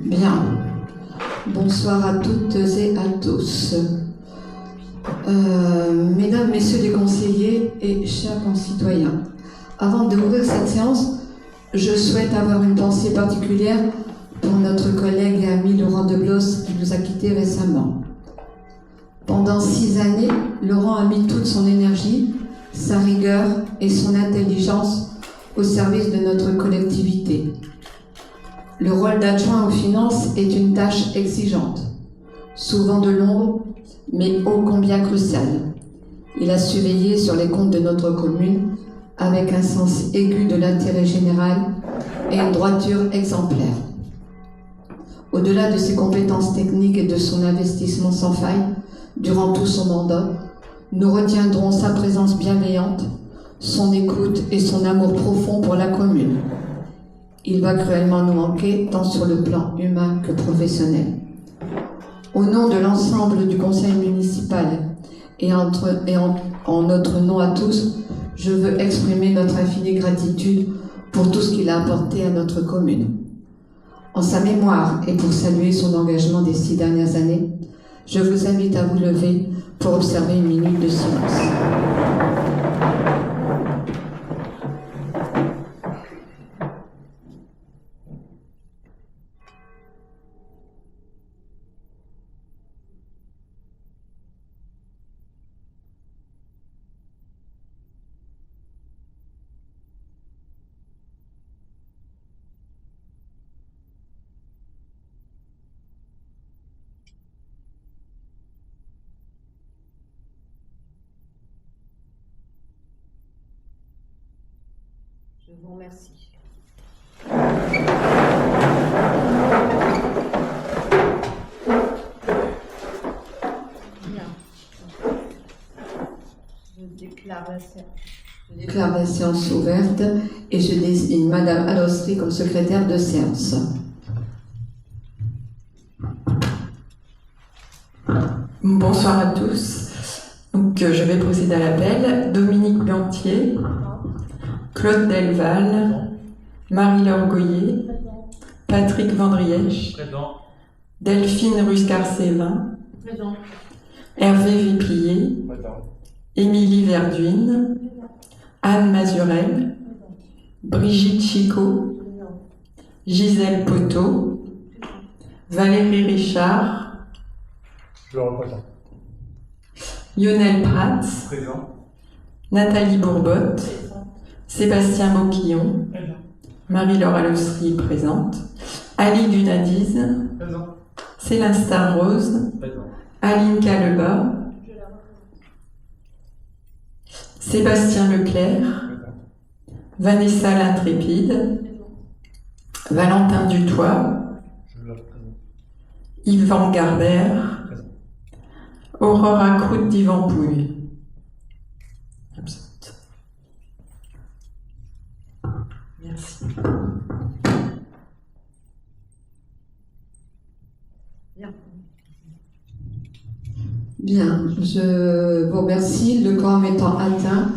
Bien. Bonsoir à toutes et à tous. Mesdames, Messieurs les conseillers et chers concitoyens, avant d'ouvrir cette séance, je souhaite avoir une pensée particulière pour notre collègue et ami Laurent Deblos qui nous a quittés récemment. Pendant 6 années, Laurent a mis toute son énergie, sa rigueur et son intelligence au service de notre collectivité. Le rôle d'adjoint aux finances est une tâche exigeante, souvent de l'ombre, mais ô combien cruciale. Il a su veiller sur les comptes de notre commune avec un sens aigu de l'intérêt général et une droiture exemplaire. Au-delà de ses compétences techniques et de son investissement sans faille durant tout son mandat, nous retiendrons sa présence bienveillante, son écoute et son amour profond pour la commune. Il va cruellement nous manquer, tant sur le plan humain que professionnel. Au nom de l'ensemble du conseil municipal et en notre nom à tous, je veux exprimer notre infinie gratitude pour tout ce qu'il a apporté à notre commune. En sa mémoire et pour saluer son engagement des 6 dernières années, je vous invite à vous lever pour observer une minute de silence. Je vous remercie. Bien. Je déclare la séance ouverte et je désigne Madame Alostri comme secrétaire de séance. Bonsoir à tous. Donc, je vais procéder à l'appel. Dominique Bantier, Claude Delval, Marie-Laure Goyer, Patrick Vandrièche, Delphine Ruscar-Sévin, Hervé Véplier, Émilie Verduine, Anne Mazurel, Brigitte Chicot, Gisèle Poteau, Valérie Richard, Lionel Prats, Nathalie Bourbotte, Sébastien Boquillon, Marie-Laure Alostri présente, Ali Dunadiz, Célestin Rose, Aline Caleba, Sébastien Leclerc, Vanessa l'Intrépide, Valentin Dutoit, Yvan Garbert, Aurora Croûte d'Ivampouille. Absente. Merci. Bien, je vous remercie. Le quorum étant atteint,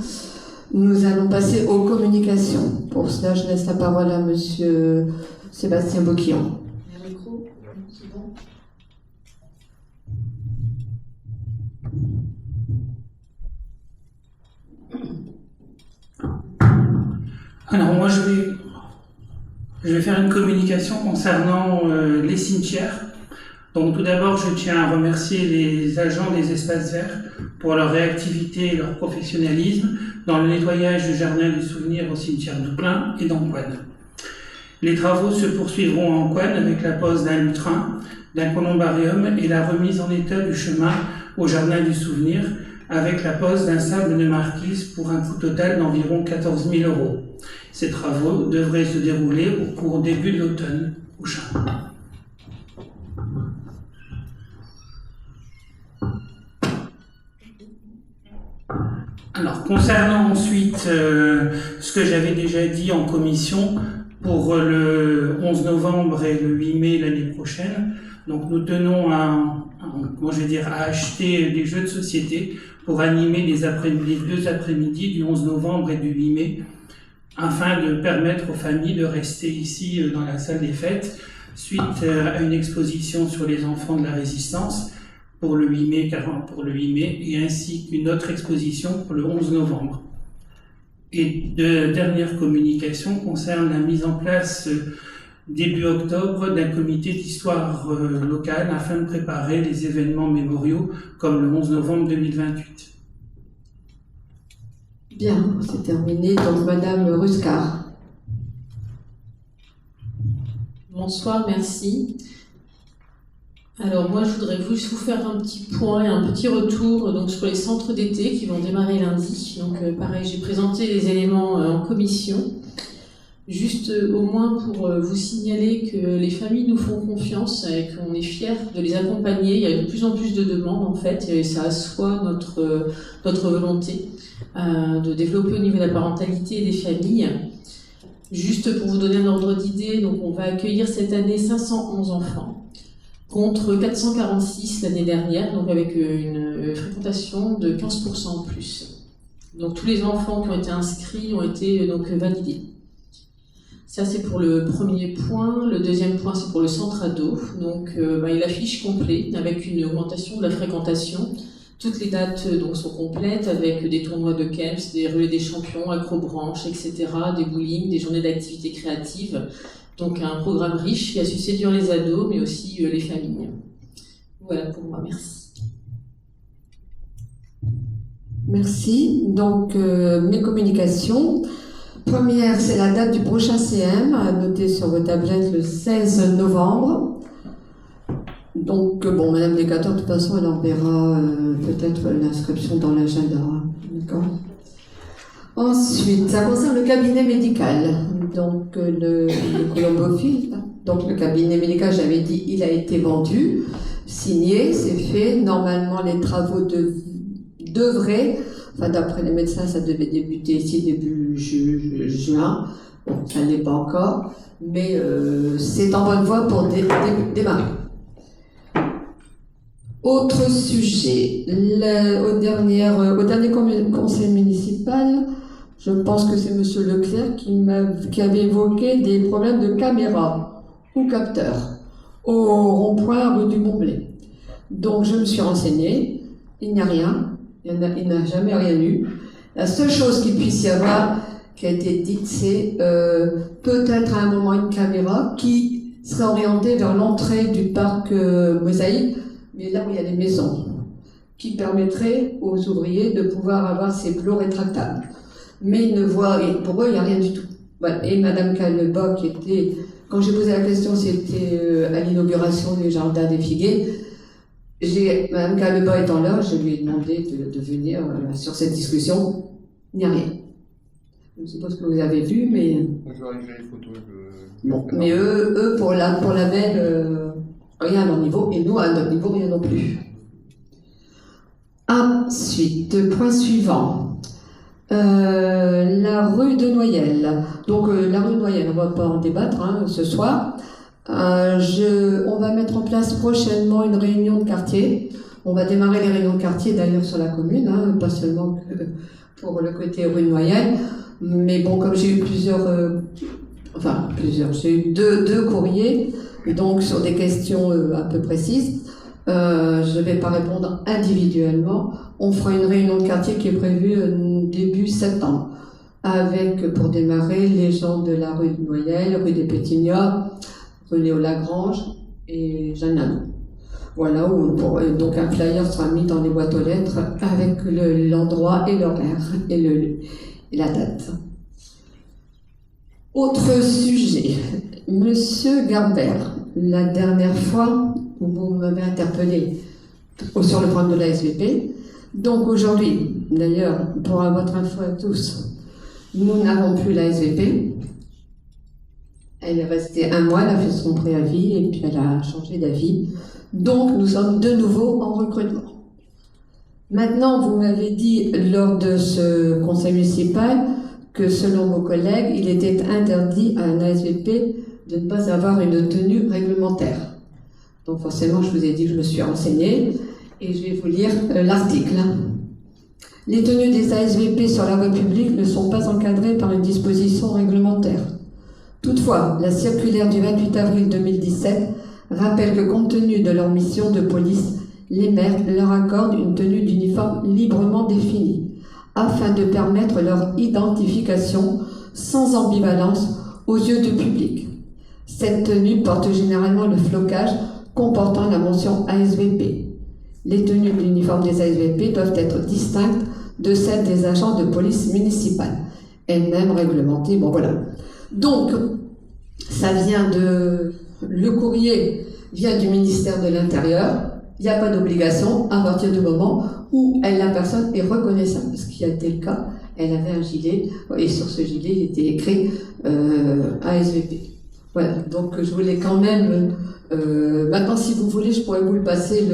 nous allons passer aux communications. Pour cela, je laisse la parole à Monsieur Sébastien Boquillon. Alors moi je vais faire une communication concernant les cimetières. Donc tout d'abord je tiens à remercier les agents des espaces verts pour leur réactivité et leur professionnalisme dans le nettoyage du jardin du souvenir au cimetière d'Ouplain et d'Ancoine. Les travaux se poursuivront à Ancoine avec la pose d'un lutrin, d'un columbarium et la remise en état du chemin au jardin du souvenir avec la pose d'un sable de marquise pour un coût total d'environ 14 000 €. Ces travaux devraient se dérouler au cours début de l'automne prochain. Alors, concernant ensuite ce que j'avais déjà dit en commission, pour le 11 novembre et le 8 mai l'année prochaine, Donc nous tenons à acheter des jeux de société pour animer les 2 après-midi du 11 novembre et du 8 mai, afin de permettre aux familles de rester ici dans la salle des fêtes, suite à une exposition sur les enfants de la Résistance pour le 8 mai, et ainsi qu'une autre exposition pour le 11 novembre. Et de dernière communication concerne la mise en place début octobre d'un comité d'histoire locale afin de préparer les événements mémoriaux comme le 11 novembre 2028. Bien, c'est terminé. Donc, Madame Ruscar. Bonsoir, merci. Alors moi, je voudrais juste vous faire un petit point et un petit retour donc, sur les centres d'été qui vont démarrer lundi. Donc pareil, j'ai présenté les éléments en commission. Juste au moins pour vous signaler que les familles nous font confiance et qu'on est fiers de les accompagner. Il y a de plus en plus de demandes en fait et ça assoit notre volonté de développer au niveau de la parentalité et des familles. Juste pour vous donner un ordre d'idée, donc on va accueillir cette année 511 enfants contre 446 l'année dernière, donc avec une fréquentation de 15% en plus. Donc tous les enfants qui ont été inscrits ont été donc validés. Ça c'est pour le premier point. Le deuxième point c'est pour le centre ado. Donc il affiche complet avec une augmentation de la fréquentation. Toutes les dates donc sont complètes avec des tournois de KELPS, des relais des champions, acrobranches, etc., des bowling, des journées d'activités créatives. Donc un programme riche qui a su séduire les ados, mais aussi les familles. Voilà pour moi, merci. Merci. Donc, mes communications. Première, c'est la date du prochain CM, à noter sur vos tablettes le 16 novembre. Donc, Madame Decatur, de toute façon, elle enverra peut-être l'inscription dans l'agenda. D'accord ? Ensuite, ça concerne le cabinet médical. Donc, le colombophile. Donc, le cabinet médical, j'avais dit, il a été vendu, signé, c'est fait. Normalement, les travaux devraient, d'après les médecins, ça devait débuter ici début juin. Bon, ça ne l'est pas encore, mais c'est en bonne voie pour démarrer. Autre sujet, au dernier conseil municipal, je pense que c'est Monsieur Leclerc qui avait évoqué des problèmes de caméra ou capteurs au rond-point rue du Mont-Blé. Donc je me suis renseignée, il n'y a rien, il n'a jamais rien eu. La seule chose qu'il puisse y avoir qui a été dite, c'est peut-être à un moment une caméra qui serait orientée vers l'entrée du parc Mosaïque, mais là où il y a des maisons, qui permettrait aux ouvriers de pouvoir avoir ces plots rétractables. Mais ils ne voient, et pour eux, il n'y a rien du tout. Voilà. Et Madame Caleba, qui était, quand j'ai posé la question, c'était à l'inauguration du jardin des Figuiers, Madame Caleba étant là, je lui ai demandé de venir sur cette discussion. Il n'y a rien. Je ne sais pas ce que vous avez vu, mais... Moi, je vais arriver les photos. Bon, mais eux pour la belle, rien à leur niveau, et nous, à notre niveau, rien non plus. Ensuite, point suivant. La rue de Noyelles. Donc, la rue de Noyelles, on ne va pas en débattre ce soir. On va mettre en place prochainement une réunion de quartier. On va démarrer les réunions de quartier d'ailleurs sur la commune, pas seulement pour le côté rue de Noyelles. Mais bon, comme j'ai eu j'ai eu deux courriers, donc sur des questions un peu précises, je ne vais pas répondre individuellement. On fera une réunion de quartier qui est prévue début septembre, avec, pour démarrer, les gens de la rue de Noyelles, rue des Pétignats, rue Léo-Lagrange et Jeanne Lano. Voilà, donc un flyer sera mis dans les boîtes aux lettres avec l'endroit et l'horaire et la date. Autre sujet, Monsieur Garbert, la dernière fois où vous m'avez interpellé sur le problème de la SVP. Donc aujourd'hui, d'ailleurs, pour votre info à tous, nous n'avons plus la SVP. Elle est restée 1 mois, elle a fait son préavis et puis elle a changé d'avis. Donc nous sommes de nouveau en recrutement. Maintenant, vous m'avez dit lors de ce conseil municipal que selon vos collègues, il était interdit à un ASVP de ne pas avoir une tenue réglementaire. Donc forcément, je vous ai dit que je me suis renseignée et je vais vous lire l'article. Les tenues des ASVP sur la voie publique ne sont pas encadrées par une disposition réglementaire. Toutefois, la circulaire du 28 avril 2017 rappelle que compte tenu de leur mission de police, les maires leur accordent une tenue d'uniforme librement définie, afin de permettre leur identification sans ambivalence aux yeux du public. Cette tenue porte généralement le flocage comportant la mention ASVP. Les tenues d'uniforme des ASVP doivent être distinctes de celles des agents de police municipale, elles-mêmes réglementées. Bon voilà. Donc, ça vient de... Le courrier vient du ministère de l'Intérieur. Il n'y a pas d'obligation à partir du moment où la personne est reconnaissable, ce qui a été le cas. Elle avait un gilet, et sur ce gilet, il était écrit ASVP. Voilà, donc je voulais quand même... maintenant, si vous voulez, je pourrais vous le passer,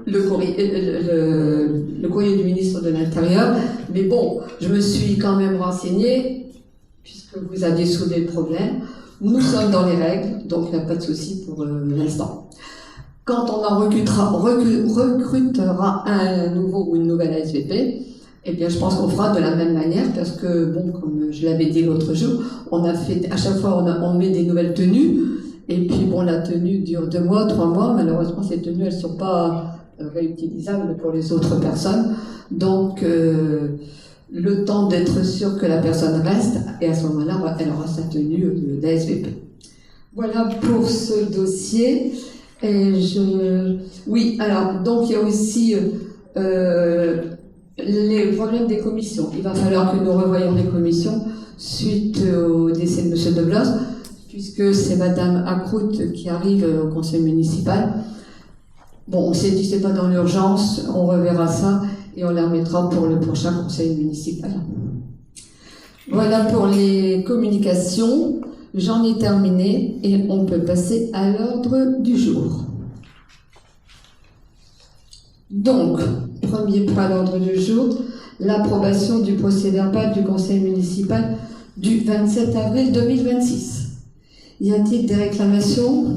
le courrier du ministre de l'Intérieur. Mais bon, je me suis quand même renseignée, puisque vous aviez soulevé le problème. Nous sommes dans les règles, donc il n'y a pas de souci pour l'instant. Quand on en recrutera un nouveau ou une nouvelle ASVP, eh bien, je pense qu'on fera de la même manière, parce que, bon, comme je l'avais dit l'autre jour, on a fait, à chaque fois, on met des nouvelles tenues, et puis, bon, la tenue dure 2 mois, 3 mois. Malheureusement, ces tenues, elles ne sont pas réutilisables pour les autres personnes. Donc, le temps d'être sûr que la personne reste, et à ce moment-là, elle aura sa tenue d'ASVP. Voilà pour ce dossier. Et oui, alors, donc il y a aussi les problèmes des commissions. Il va falloir que nous revoyions les commissions suite au décès de M. Deblos, puisque c'est Madame Acroute qui arrive au conseil municipal. Bon, on s'est dit, c'est pas dans l'urgence, on reverra ça et on la remettra pour le prochain conseil municipal. Voilà pour les communications. J'en ai terminé et on peut passer à l'ordre du jour. Donc, premier point à l'ordre du jour, l'approbation du procès-verbal du conseil municipal du 27 avril 2026. Y a-t-il des réclamations,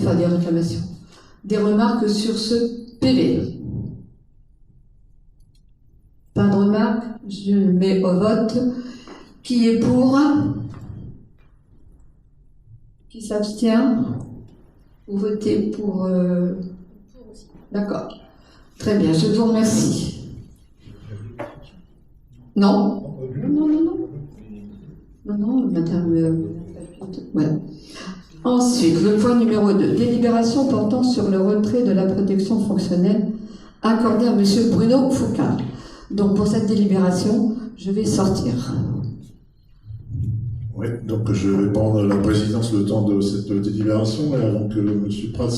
des remarques sur ce PV? Pas de remarques, je le mets au vote. Qui est pour? Qui s'abstient? Vous votez pour... D'accord. Très bien, je vous remercie. Non? Non, madame... voilà. Ensuite, le point numéro 2. Délibération portant sur le retrait de la protection fonctionnelle accordée à M. Bruno Foucard. Donc, pour cette délibération, je vais sortir. Oui, donc je vais prendre la présidence le temps de cette délibération, et avant que M. Prats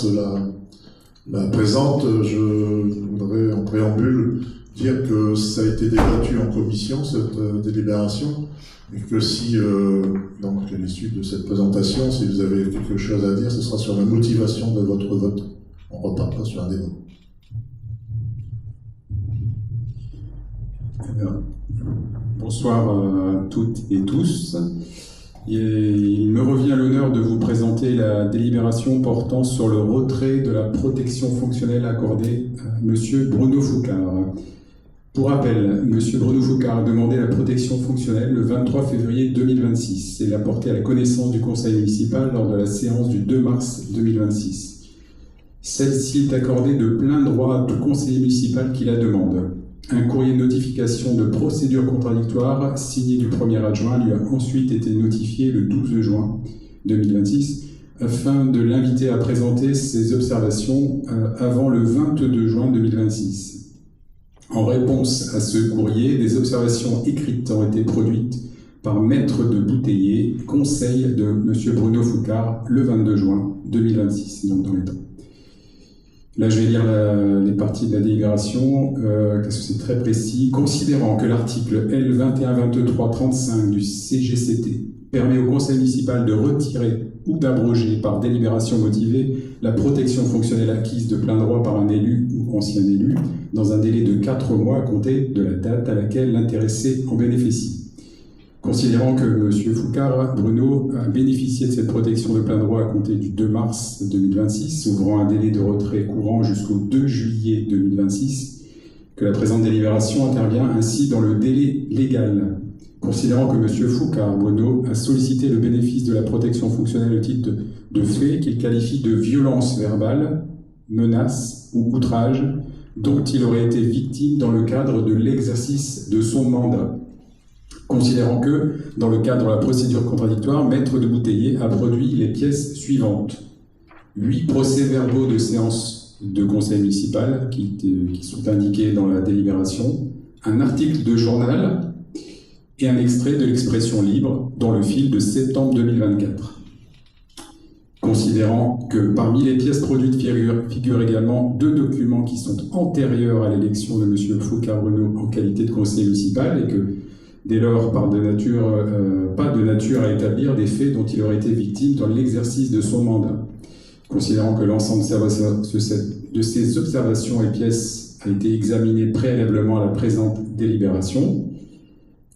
la présente, je voudrais en préambule dire que ça a été débattu en commission, cette délibération, et que si, donc à l'issue de cette présentation, si vous avez quelque chose à dire, ce sera sur la motivation de votre vote. On repartira sur un débat. Bonsoir à toutes et tous. Il me revient l'honneur de vous présenter la délibération portant sur le retrait de la protection fonctionnelle accordée à M. Bruno Foucard. Pour rappel, M. Bruno Foucard a demandé la protection fonctionnelle le 23 février 2026 et l'a portée à la connaissance du conseil municipal lors de la séance du 2 mars 2026. Celle-ci est accordée de plein droit à tout conseiller municipal qui la demande. Un courrier de notification de procédure contradictoire signé du premier adjoint lui a ensuite été notifié le 12 juin 2026 afin de l'inviter à présenter ses observations avant le 22 juin 2026. En réponse à ce courrier, des observations écrites ont été produites par Maître de Bouteiller, conseil de M. Bruno Foucard, le 22 juin 2026, donc dans les temps. Là, je vais lire les parties de la délibération, parce que c'est très précis. Considérant que l'article L212335 du CGCT permet au conseil municipal de retirer ou d'abroger par délibération motivée la protection fonctionnelle acquise de plein droit par un élu ou ancien élu dans un délai de 4 mois à compter de la date à laquelle l'intéressé en bénéficie. Considérant que M. Foucard Bruno a bénéficié de cette protection de plein droit à compter du 2 mars 2026, ouvrant un délai de retrait courant jusqu'au 2 juillet 2026, que la présente délibération intervient ainsi dans le délai légal. Considérant que M. Foucard Bruno a sollicité le bénéfice de la protection fonctionnelle au titre de faits qu'il qualifie de violence verbale, menace ou outrage dont il aurait été victime dans le cadre de l'exercice de son mandat. Considérant que, dans le cadre de la procédure contradictoire, Maître de Bouteiller a produit les pièces suivantes. 8 procès-verbaux de séance de conseil municipal qui sont indiqués dans la délibération, un article de journal et un extrait de l'expression libre dans le fil de septembre 2024. Considérant que parmi les pièces produites figurent également 2 documents qui sont antérieurs à l'élection de M. Foucard Bruno en qualité de conseiller municipal et que, dès lors, pas de nature à établir des faits dont il aurait été victime dans l'exercice de son mandat. Considérant que l'ensemble de ces observations et pièces a été examiné préalablement à la présente délibération,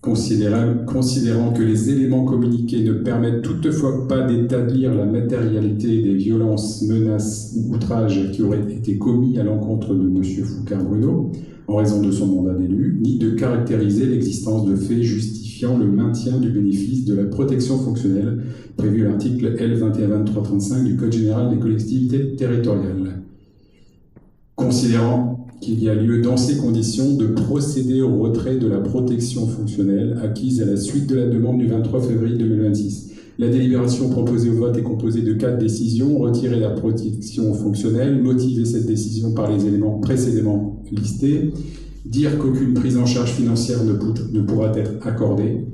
considérant que les éléments communiqués ne permettent toutefois pas d'établir la matérialité des violences, menaces ou outrages qui auraient été commis à l'encontre de M. Foucard Bruno en raison de son mandat d'élu, ni de caractériser l'existence de faits justifiant le maintien du bénéfice de la protection fonctionnelle prévue à l'article L212335 du Code général des collectivités territoriales. Considérant qu'il y a lieu dans ces conditions de procéder au retrait de la protection fonctionnelle acquise à la suite de la demande du 23 février 2026. La délibération proposée au vote est composée de 4 décisions. Retirer la protection fonctionnelle, motiver cette décision par les éléments précédemment listés, dire qu'aucune prise en charge financière ne pourra être accordée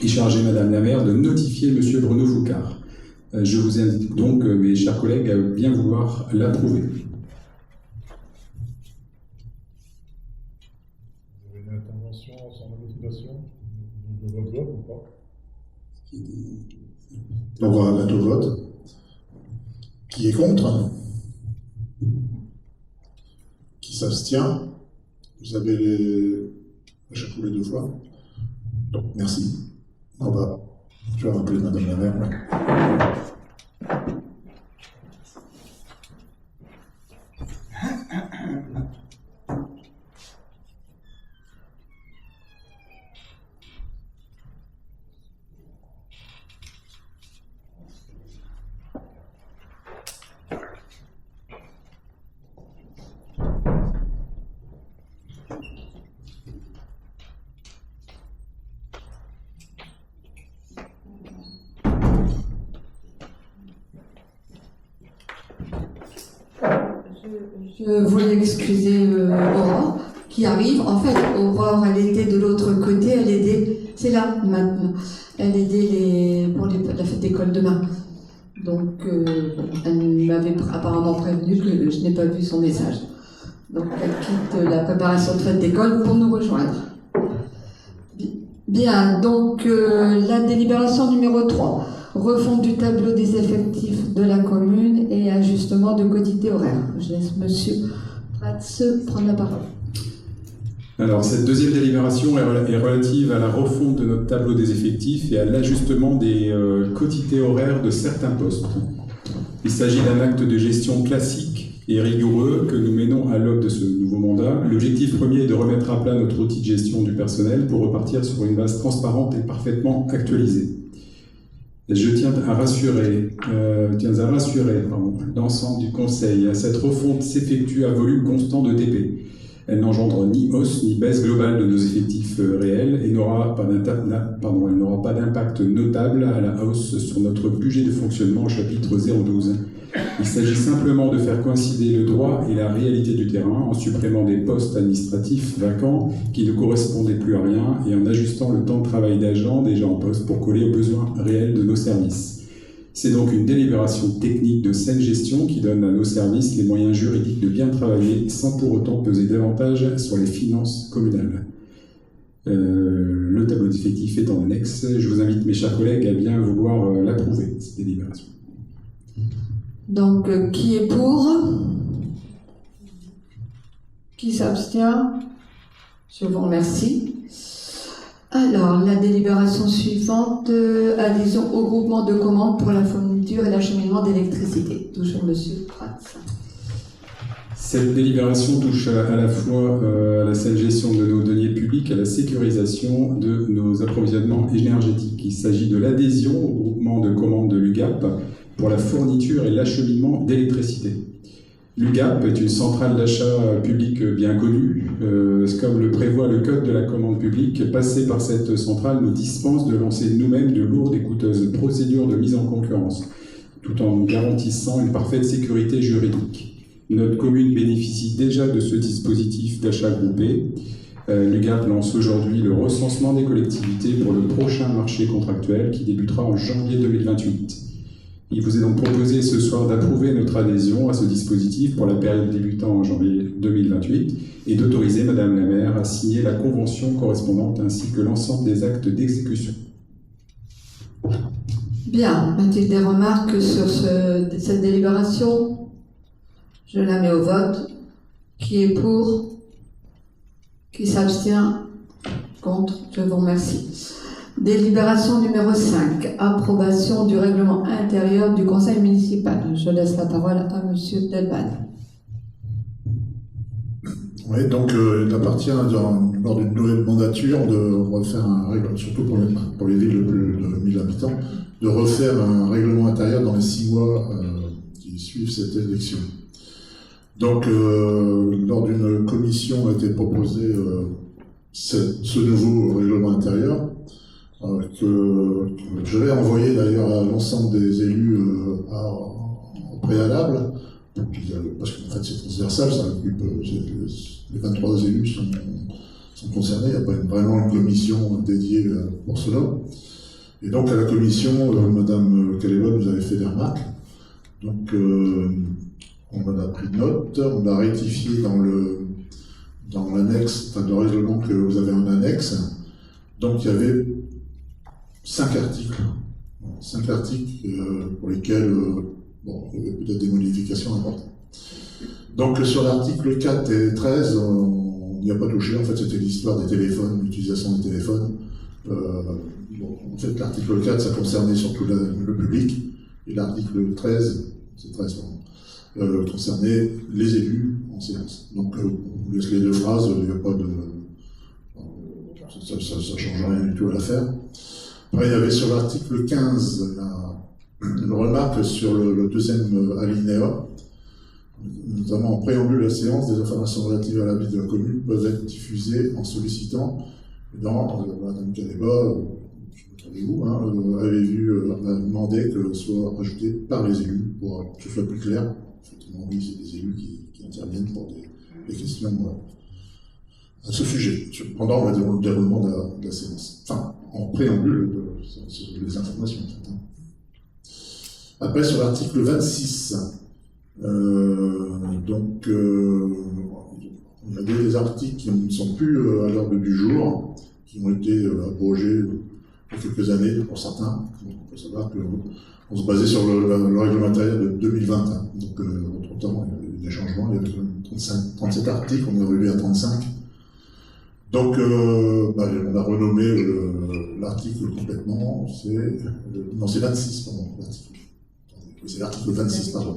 et charger Madame la maire de notifier M. Bruno Foucard. Je vous invite donc, mes chers collègues, à bien vouloir l'approuver. Intervention sans motivation de votre vote ou pas? On va mettre au vote. Qui est contre? Qui s'abstient? Vous avez les échafauds les 2 fois. Donc, merci. Je vais rappeler Madame la maire. Je voulais excuser Aurore qui arrive. En fait, Aurore, elle était de l'autre côté, elle aidait, c'est là maintenant, elle aidait pour la fête d'école demain. Donc, elle m'avait apparemment prévenu que je n'ai pas vu son message. Donc, elle quitte la préparation de fête d'école pour nous rejoindre. Bien, donc la délibération numéro 3. Refonte du tableau des effectifs de la commune et ajustement de quotité horaire. Je laisse M. Prats prendre la parole. Alors, cette deuxième délibération est relative à la refonte de notre tableau des effectifs et à l'ajustement des quotités horaires de certains postes. Il s'agit d'un acte de gestion classique et rigoureux que nous menons à l'aube de ce nouveau mandat. L'objectif premier est de remettre à plat notre outil de gestion du personnel pour repartir sur une base transparente et parfaitement actualisée. Je tiens à rassurer l'ensemble du Conseil. Cette refonte s'effectue à volume constant de TP. Elle n'engendre ni hausse ni baisse globale de nos effectifs réels et n'aura pas d'impact notable à la hausse sur notre budget de fonctionnement au chapitre 012. Il s'agit simplement de faire coïncider le droit et la réalité du terrain en supprimant des postes administratifs vacants qui ne correspondaient plus à rien et en ajustant le temps de travail d'agents déjà en poste pour coller aux besoins réels de nos services. C'est donc une délibération technique de saine gestion qui donne à nos services les moyens juridiques de bien travailler sans pour autant peser davantage sur les finances communales. Le tableau d'effectifs est en annexe. Je vous invite, mes chers collègues, à bien vouloir l'approuver, cette délibération. Donc, qui est pour? Qui s'abstient? Je vous remercie. Alors, la délibération suivante, adhésion au groupement de commandes pour la fourniture et l'acheminement d'électricité. Toujours Monsieur Pratz. Cette délibération touche à la fois à la saine gestion de nos deniers publics, à la sécurisation de nos approvisionnements énergétiques. Il s'agit de l'adhésion au groupement de commandes de l'UGAP pour la fourniture et l'acheminement d'électricité. L'UGAP est une centrale d'achat public bien connue. Comme le prévoit le Code de la commande publique, passer par cette centrale nous dispense de lancer nous-mêmes de lourdes et coûteuses procédures de mise en concurrence, tout en garantissant une parfaite sécurité juridique. Notre commune bénéficie déjà de ce dispositif d'achat groupé. L'UGAP lance aujourd'hui le recensement des collectivités pour le prochain marché contractuel qui débutera en janvier 2028. Il vous est donc proposé ce soir d'approuver notre adhésion à ce dispositif pour la période débutant en janvier 2028 et d'autoriser Madame la maire à signer la convention correspondante ainsi que l'ensemble des actes d'exécution. Bien, a-t-il des remarques sur cette délibération? Je la mets au vote. Qui est pour? Qui s'abstient? Contre? Je vous remercie. Délibération numéro 5. Approbation du règlement intérieur du conseil municipal. Je laisse la parole à Monsieur Delbade. Oui, donc il appartient lors d'une nouvelle mandature de refaire un règlement, surtout pour les villes de plus de 1000 habitants, de refaire un règlement intérieur dans les 6 mois qui suivent cette élection. Donc, lors d'une commission a été proposé ce nouveau règlement intérieur que je vais envoyer d'ailleurs à l'ensemble des élus au préalable, parce qu'en fait c'est transversal, ça occupe, les 23 élus sont concernés, il n'y a pas vraiment une commission dédiée pour cela. Et donc à la commission, Madame Calébon nous avait fait des remarques, donc on en a pris note, on a rectifié dans l'annexe, enfin le règlement que vous avez en annexe. Donc il y avait 5 articles. 5 articles pour lesquels il y avait peut-être des modifications importantes. Donc sur l'article 4 et 13, on n'y a pas touché, en fait c'était l'histoire des téléphones, l'utilisation des téléphones. En fait l'article 4 ça concernait surtout le public, et l'article 13, c'est 13 pardon, concernait les élus en séance. Donc on laisse les 2 phrases, il n'y a pas de... ça ne change rien du tout à l'affaire. Après, il y avait sur l'article 15 une remarque sur le deuxième alinéa, notamment en préambule de la séance, des informations relatives à la vie de la commune peuvent être diffusées en sollicitant dans Madame Caleba, vous avez demandé que ce soit rajouté par les élus pour que ce soit plus clair. Effectivement, oui, c'est des élus qui interviennent pour des questions à ce sujet, pendant le déroulement de la séance. Enfin, en préambule des informations. Après, sur l'article 26, donc, on a des articles qui ne sont plus à l'ordre du jour, qui ont été abrogés il y a quelques années pour certains. Donc, on peut savoir qu'on se basait sur le règlement intérieur de 2020. Donc, entre-temps, il y a eu des changements, il y avait 37 articles, on est revenu à 35. Donc, on a renommé l'article complètement, c'est 26, pardon, l'article. C'est l'article 26, pardon.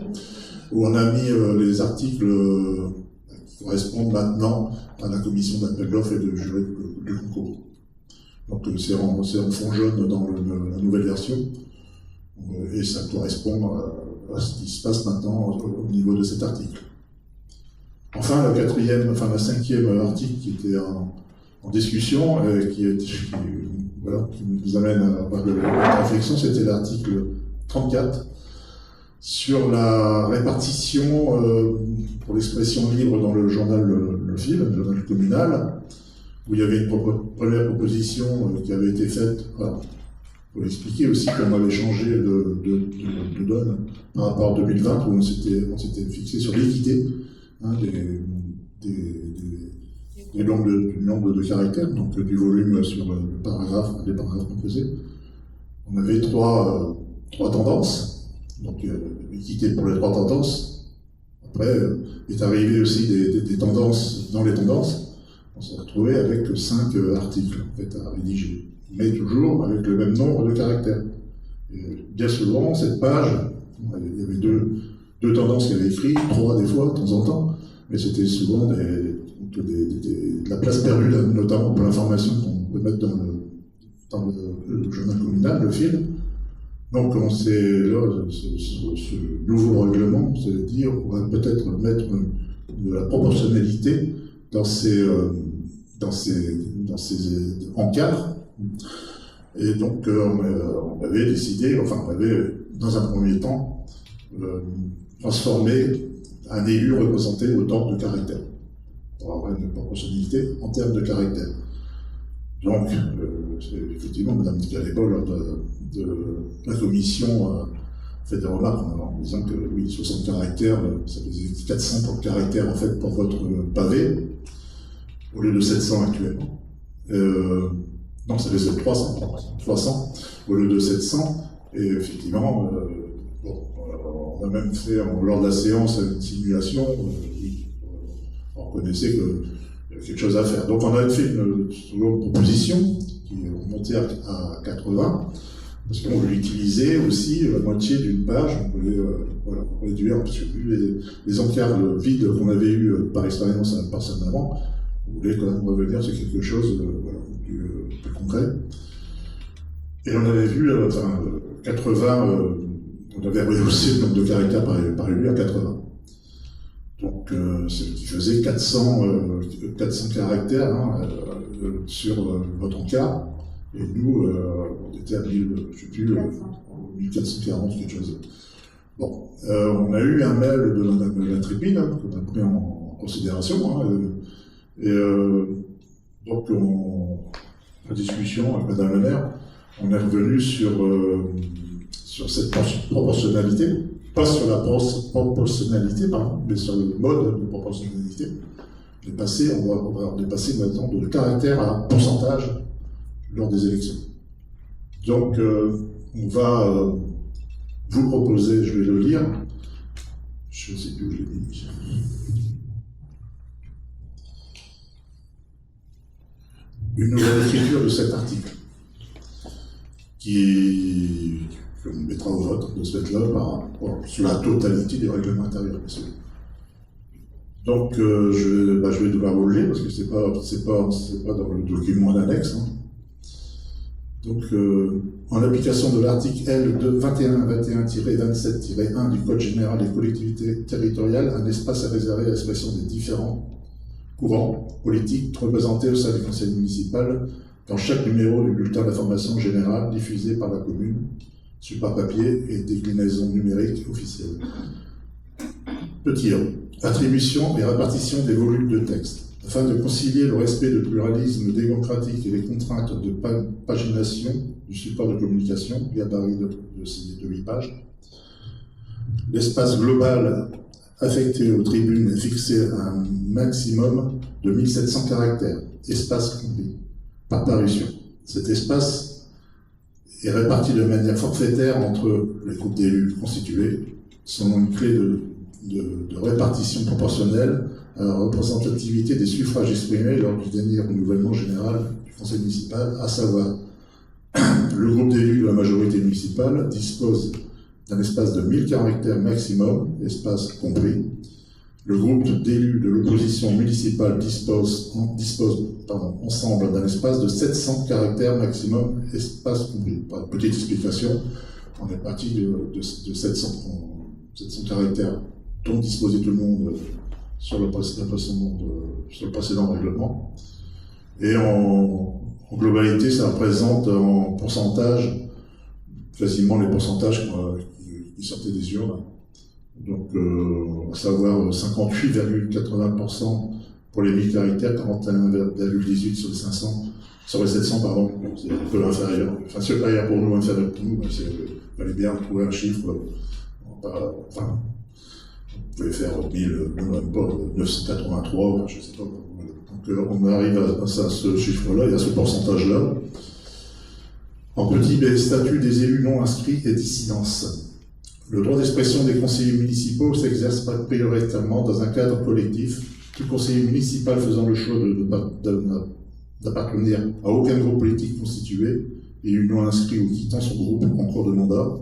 Où on a mis les articles qui correspondent maintenant à la commission d'appel d'offres et de jury de concours. Donc, c'est en fond jaune dans la nouvelle version, et ça correspond à ce qui se passe maintenant au niveau de cet article. Enfin, la 5e article qui était en discussion, qui nous amène à avoir de la réflexion, c'était l'article 34 sur la répartition pour l'expression libre dans le journal Le Fil, le journal communal, où il y avait une première proposition qui avait été faite. Alors, pour expliquer aussi qu'on avait changé de donne par rapport à 2020, où on s'était fixé sur l'équité du nombre de caractères, donc du volume sur les paragraphes composés. On avait trois tendances, donc l'équité pour les 3 tendances. Après est arrivé aussi des tendances dans les tendances, on s'est retrouvé avec 5 articles en fait, à rédiger, mais toujours avec le même nombre de caractères. Et bien souvent, cette page, il y avait deux tendances qui avaient écrit, 3 des fois, de temps en temps, mais c'était souvent de la place perdue, notamment pour l'information qu'on peut mettre dans le journal communal, le fil. Donc, on s'est, là, ce nouveau règlement, c'est dire, on va peut-être mettre de la proportionnalité dans ces encadres. Et donc, on avait décidé, enfin, on avait, dans un premier temps, transformé un élu représenté autant de caractères, pour avoir une proportionnalité en termes de caractères. Donc, effectivement, Mme Calébol, lors de la commission, fait des remarques en disant que oui, 60 caractères, ça faisait 400 caractères en fait pour votre pavé, au lieu de 700 actuellement. Non, ça faisait 300 au lieu de 700. Et effectivement, on a même fait lors de la séance une simulation. On reconnaissait qu'il y avait quelque chose à faire. Donc on a fait une proposition qui est remontée à 80. Parce qu'on voulait utiliser aussi la moitié d'une page, on voulait réduire, parce que vu les encarts vides qu'on avait eu par expérience personnellement, on voulait quand même revenir sur quelque chose plus concret. Et on avait vu, 80, on avait rehaussé le nombre de caractères par élu à 80. Donc, ce qui faisait 400 caractères sur votre encart. Et nous, on était à 1000, je sais plus, 1440, quelque chose. Bon, on a eu un mail de Mme Latrépide, qu'on a pris en considération. Donc, en discussion avec Mme le maire, on est revenu sur cette proportionnalité, pas sur la proportionnalité, mais sur le mode de proportionnalité. On est passé maintenant de caractère à pourcentage lors des élections. Donc, on va vous proposer, je vais le lire, je ne sais plus où je l'ai mis. Une nouvelle écriture de cet article, qu'on mettra au vote de ce fait-là sur la totalité des règlements intérieurs, bien sûr. Donc, je vais devoir vous le lire parce que c'est pas dans le document en annexe. Donc, en application de l'article L 2121-27-1 du Code général des collectivités territoriales, un espace est réservé à l'expression des différents courants politiques représentés au sein du conseil municipal dans chaque numéro du bulletin d'information générale diffusé par la commune, support papier et déclinaison numérique officielle. Petit 1. Attribution et répartition des volumes de texte. Afin de concilier le respect du pluralisme démocratique et les contraintes de pagination du support de communication, gabarit de 8 pages, l'espace global affecté aux tribunes est fixé à un maximum de 1700 caractères, espace compris, par parution. Cet espace est réparti de manière forfaitaire entre les groupes d'élus constitués, selon une clé de répartition proportionnelle à la représentativité des suffrages exprimés lors du dernier renouvellement général du conseil municipal, à savoir le groupe d'élus de la majorité municipale dispose d'un espace de 1000 caractères maximum, espace compris. Le groupe d'élus de l'opposition municipale dispose ensemble d'un espace de 700 caractères maximum, espace compris. Petite explication, on est parti de 700 caractères dont disposait tout le monde sur le précédent règlement. Et en globalité, ça représente en pourcentage quasiment les pourcentages qui sortaient des urnes. Donc, à savoir 58,80% pour les 1000 caractères, 41,18% sur les 500, sur les 700, pardon. C'est un peu inférieur. Enfin, supérieur pour nous, inférieur pour nous, mais il fallait bien trouver un chiffre. Enfin, vous pouvez faire 983, je ne sais pas. Donc, on arrive à ce chiffre-là et à ce pourcentage-là. En petit B, statut des élus non inscrits et dissidence. Le droit d'expression des conseillers municipaux s'exerce prioritairement dans un cadre collectif tout conseiller municipal faisant le choix d'appartenir à aucun groupe politique constitué et non inscrit ou quittant son groupe en cours de mandat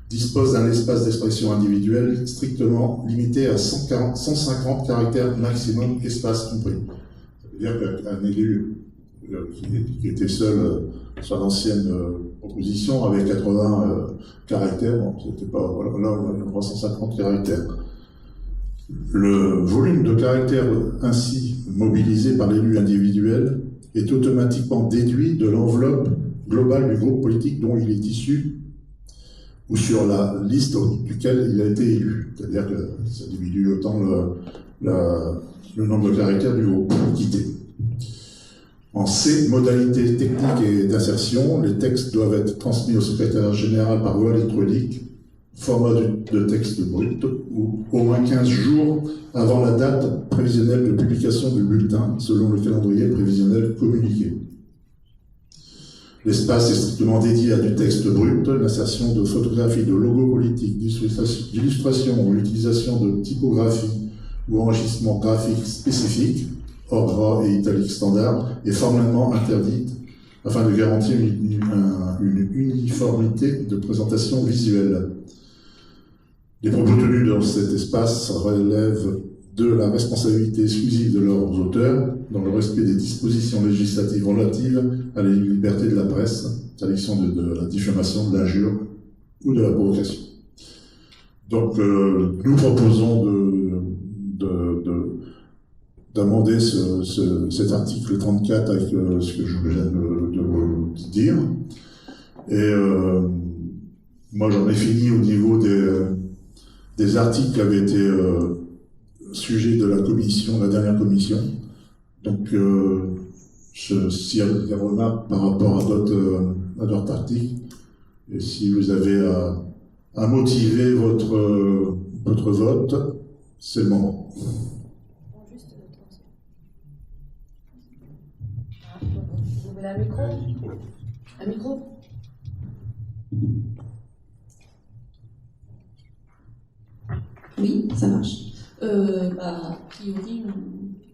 dispose d'un espace d'expression individuelle strictement limité à 150 caractères maximum, espace compris. Ça veut dire qu'un élu qui était seul sur l'ancienne proposition avait 80 caractères, bon, c'était pas, voilà, là on a 350 caractères. Le volume de caractères ainsi mobilisé par l'élu individuel est automatiquement déduit de l'enveloppe globale du groupe politique dont il est issu ou sur la liste duquel il a été élu. C'est-à-dire que ça diminue autant le nombre de caractères du groupe quitté. En ces modalités techniques et d'insertion, les textes doivent être transmis au secrétaire général par voie électronique, format de texte brut, ou au moins 15 jours avant la date prévisionnelle de publication du bulletin, selon le calendrier prévisionnel communiqué. L'espace est strictement dédié à du texte brut, l'insertion de photographies, de logos politiques, d'illustrations ou l'utilisation de typographie ou enregistrement graphique spécifique, hors gras et italique standard, est formellement interdite afin de garantir une uniformité de présentation visuelle. Les propos tenus dans cet espace relèvent de la responsabilité exclusive de leurs auteurs, dans le respect des dispositions législatives relatives à la liberté de la presse, interdiction de la diffamation, de l'injure ou de la provocation. Donc, nous proposons d'amender cet article 34 avec ce que je viens de vous dire. Et moi, j'en ai fini au niveau des articles qui avaient été sujet de la commission, la dernière commission. Donc, s'il y a des remarques par rapport à d'autres articles, et si vous avez à motiver votre vote, c'est le moment. Vous voulez un micro ? Un micro ? Oui, ça marche. A priori,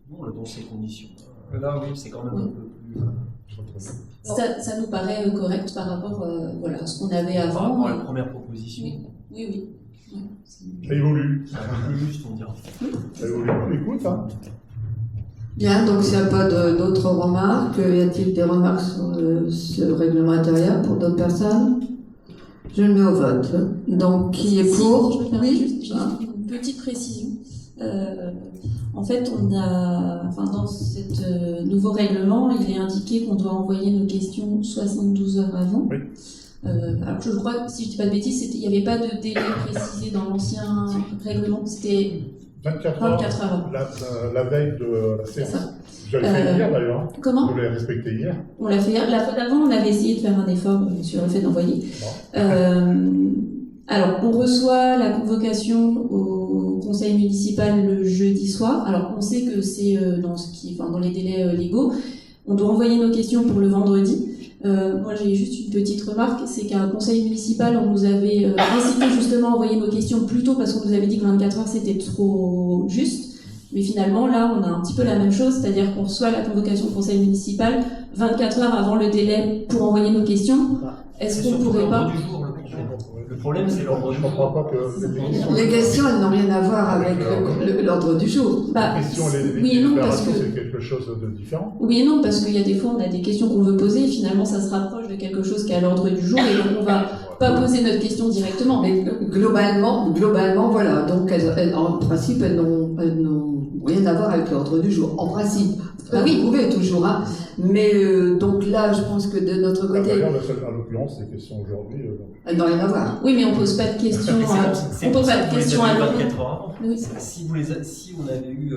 bon, dans ces conditions. Là, oui, c'est quand même un peu plus. Ça nous paraît correct par rapport à ce qu'on avait avant. Par rapport à la première proposition. Oui. Ça évolue. C'est un peu plus juste, on dirait. Ça évolue. On écoute, hein. Bien, donc s'il n'y a pas d'autres remarques, y a-t-il des remarques sur ce règlement intérieur pour d'autres personnes? Je le mets au vote. Donc, qui est pour? Oui. J'ai une petite précision. En fait, dans ce nouveau règlement, il est indiqué qu'on doit envoyer nos questions 72 heures avant. Oui. Alors je crois, si je ne dis pas de bêtises, il n'y avait pas de délai précisé dans l'ancien règlement, c'était 24 heures. La veille de la séance. Vous l'avez fait hier d'ailleurs. Comment? Vous l'avez respecté hier. On l'a fait hier. La fois d'avant, on avait essayé de faire un effort sur le fait d'envoyer. Alors, on reçoit la convocation au conseil municipal le jeudi soir. Alors, on sait que c'est dans les délais légaux. On doit envoyer nos questions pour le vendredi. Moi, j'ai juste une petite remarque, c'est qu'à un conseil municipal, on nous avait incité justement à envoyer nos questions plus tôt parce qu'on nous avait dit que 24 heures c'était trop juste. Mais finalement, là, on a un petit peu la même chose, c'est-à-dire qu'on reçoit la convocation au conseil municipal 24 heures avant le délai pour envoyer nos questions. Est-ce qu'on pourrait pas... Le problème, c'est l'ordre du jour. Je ne crois pas que Les questions, elles n'ont rien à voir avec l'ordre du jour. les questions, oui et non, parce que c'est quelque chose de différent. Oui et non, parce qu'il y a des fois, on a des questions qu'on veut poser et finalement, ça se rapproche de quelque chose qui est à l'ordre du jour et donc on va pas poser notre question directement. Mais globalement, voilà. Donc, en principe, elles n'ont rien à voir avec l'ordre du jour. En principe. Oui, vous pouvez toujours, hein. Mais donc là, je pense que de notre côté... D'ailleurs, en l'occurrence, les questions aujourd'hui... Elles n'ont rien à voir. Oui, mais on pose pas de questions... On pose pas de questions à l'ordre. Oui. Si on avait eu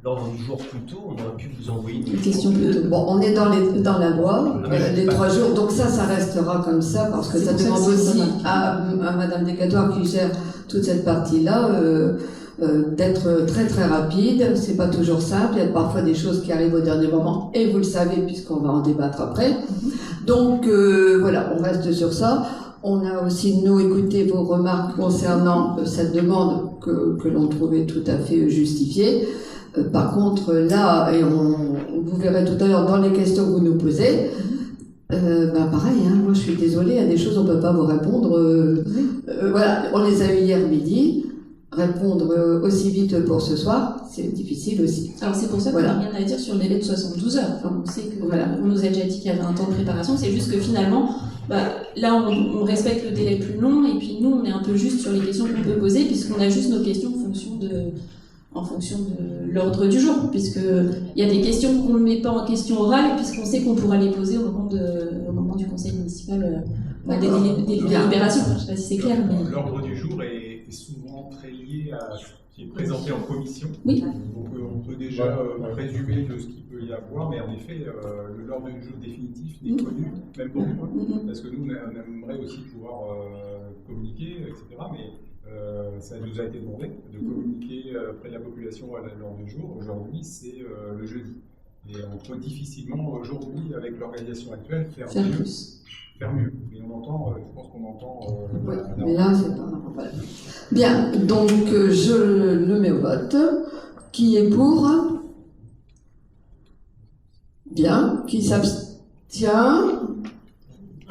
l'ordre du jour plus tôt, on aurait pu vous envoyer une question plus tôt. Bon, on est dans la loi, les 3 jours, donc ça restera comme ça, parce que ça demande aussi à Madame Decatoire qui gère toute cette partie-là... d'être très très rapide, c'est pas toujours simple, il y a parfois des choses qui arrivent au dernier moment, et vous le savez puisqu'on va en débattre après. Donc voilà, on reste sur ça. On a aussi, nous, écouté vos remarques concernant cette demande que l'on trouvait tout à fait justifiée. Par contre, là, et vous verrez tout à l'heure dans les questions que vous nous posez, pareil, hein, moi je suis désolée, il y a des choses on ne peut pas vous répondre. Voilà, on les a eu hier midi. Répondre aussi vite pour ce soir, c'est difficile aussi. Alors c'est pour ça qu'on n'a rien à dire sur le délai de 72 heures. Enfin, on sait que on nous a déjà dit qu'il y avait un temps de préparation, c'est juste que finalement, là on respecte le délai plus long et puis nous on est un peu juste sur les questions qu'on peut poser puisqu'on a juste nos questions en fonction de l'ordre du jour, puisqu'il y a des questions qu'on ne met pas en question orale puisqu'on sait qu'on pourra les poser au moment du conseil municipal des délibérations. Je ne sais pas si c'est clair. Mais... L'ordre du jour est souvent très lié à ce qui est présenté en commission. Oui. Donc on peut déjà présumer de ce qu'il peut y avoir, mais en effet, l'ordre du jour définitif n'est connu, même pour nous, parce que nous, on aimerait aussi pouvoir communiquer, etc. Mais ça nous a été demandé de communiquer auprès de la population à l'ordre du jour. Aujourd'hui, c'est le jeudi. Et on peut difficilement, aujourd'hui, avec l'organisation actuelle, faire mieux. Mais on entend, je pense qu'on entend... oui, mais là, c'est pas... Voilà. Bien, donc je le mets au vote. Qui est pour? Bien. Qui s'abstient?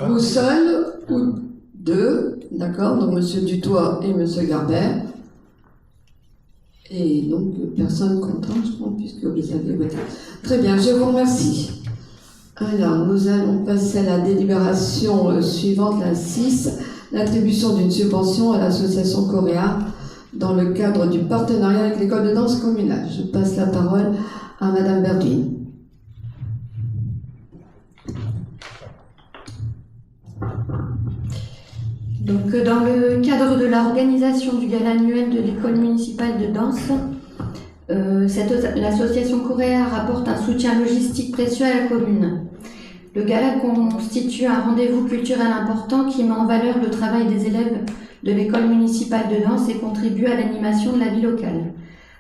Vous seul ou deux? D'accord, donc Monsieur Dutoit et Monsieur Garbert. Et donc personne contre, je crois, puisque vous avez voté. Très bien, je vous remercie. Alors, nous allons passer à la délibération suivante, la 6, l'attribution d'une subvention à l'association Coréa dans le cadre du partenariat avec l'école de danse communale. Je passe la parole à Madame Berduin. Donc, dans le cadre de l'organisation du gala annuel de l'école municipale de danse, l'association Coréa rapporte un soutien logistique précieux à la commune. Le gala constitue un rendez-vous culturel important qui met en valeur le travail des élèves de l'école municipale de danse et contribue à l'animation de la vie locale.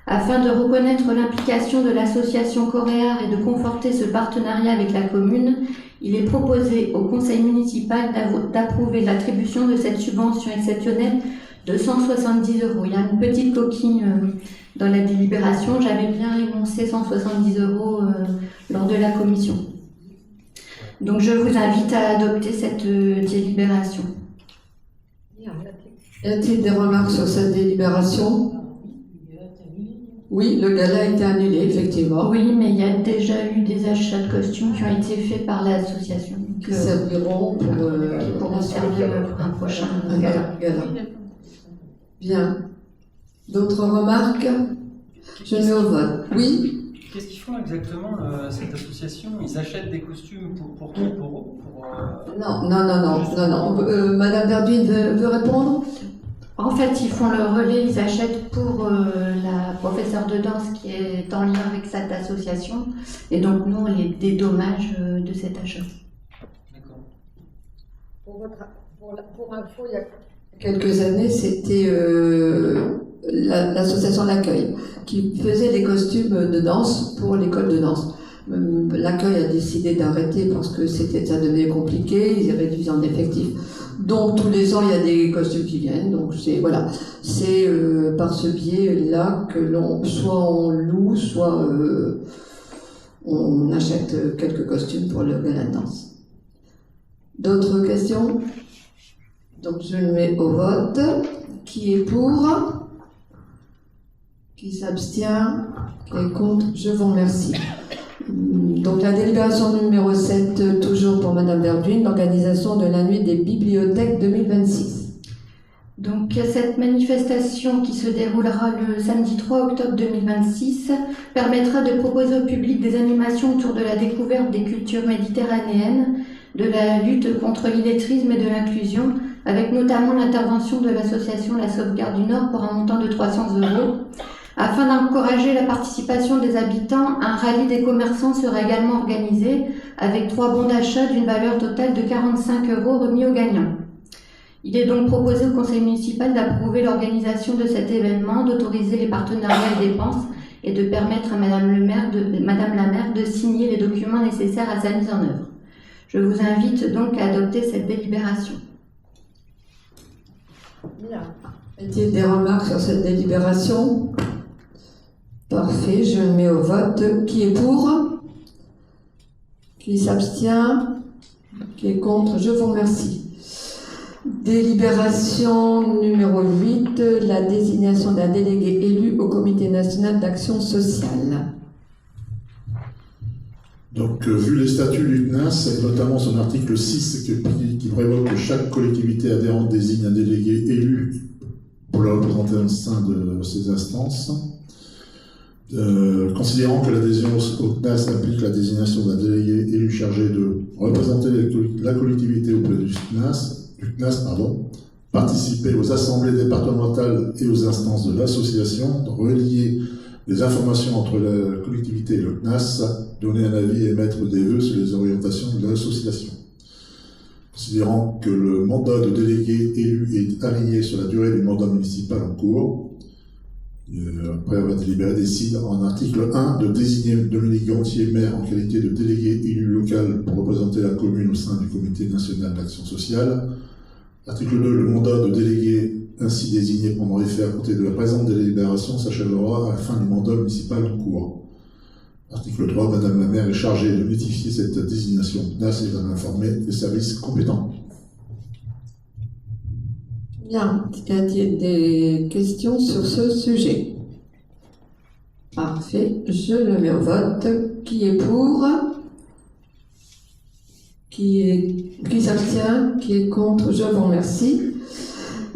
Afin de reconnaître l'implication de l'association Coréa et de conforter ce partenariat avec la commune, il est proposé au conseil municipal d'approuver l'attribution de cette subvention exceptionnelle de 170 €. Il y a une petite coquille dans la délibération. J'avais bien énoncé 170 € lors de la commission. Donc je vous invite à adopter cette délibération. Y a-t-il des remarques sur cette délibération? Oui, le gala a été annulé, effectivement. Oui, mais il y a déjà eu des achats de costumes qui ont été faits par l'association. Qui serviront pour servir un prochain gala. Bien. D'autres remarques? Je mets au vote. Oui? Qu'est-ce qu'ils font exactement, cette association? Ils achètent des costumes pour qui? Pour Non. Madame Berduin veut répondre? En fait, ils font le relais, ils achètent pour la professeure de danse qui est en lien avec cette association. Et donc, nous, on les dédommage de cet achat. D'accord. Pour info, il y a quelques années, c'était l'association L'Accueil qui faisait les costumes de danse pour l'école de danse. L'Accueil a décidé d'arrêter parce que ça devenait compliqué, ils avaient réduit en effectif. Donc tous les ans il y a des costumes qui viennent, donc c'est par ce biais-là que soit on loue, soit on achète quelques costumes pour le gala de danse. D'autres questions? Donc je le mets au vote. Qui est pour? Qui s'abstient? Qui est contre? Je vous remercie. Donc la délibération numéro 7, toujours pour Madame Berduin, l'organisation de la nuit des bibliothèques 2026. Donc cette manifestation qui se déroulera le samedi 3 octobre 2026 permettra de proposer au public des animations autour de la découverte des cultures méditerranéennes, de la lutte contre l'illettrisme et de l'inclusion, avec notamment l'intervention de l'association La Sauvegarde du Nord pour un montant de 300 €. Afin d'encourager la participation des habitants, un rallye des commerçants sera également organisé avec 3 bons d'achat d'une valeur totale de 45 € remis aux gagnants. Il est donc proposé au conseil municipal d'approuver l'organisation de cet événement, d'autoriser les partenariats et dépenses et de permettre à Madame la maire de signer les documents nécessaires à sa mise en œuvre. Je vous invite donc à adopter cette délibération. Bien. Y a-t-il des remarques sur cette délibération? Parfait, je le mets au vote. Qui est pour? Qui s'abstient? Qui est contre? Je vous remercie. Délibération numéro 8, la désignation d'un délégué élu au Comité national d'action sociale. Donc, vu les statuts du CNAS, et notamment son article 6 qui prévoit que chaque collectivité adhérente désigne un délégué élu pour le représenter au sein de ces instances, considérant que l'adhésion au CNAS implique la désignation d'un délégué élu chargé de représenter la collectivité auprès du CNAS, participer aux assemblées départementales et aux instances de l'association, relier les informations entre la collectivité et le CNAS, donner un avis et émettre des vœux sur les orientations de l'association. Considérant que le mandat de délégué élu est aligné sur la durée du mandat municipal en cours, après avoir délibéré, décide en article 1 de désigner Dominique Gantier, maire, en qualité de délégué élu local pour représenter la commune au sein du Comité national d'action sociale. Article 2, le mandat de délégué ainsi désigné pendant effet à compter de la présente délibération s'achèvera à la fin du mandat municipal en cours. Article 3, Madame la maire est chargée de notifier cette désignation CNAS et d'en informer les services compétents. Bien, y a-t-il des questions sur ce sujet? Parfait, je le mets au vote. Qui est pour? Qui s'abstient? Qui est contre? Je vous remercie.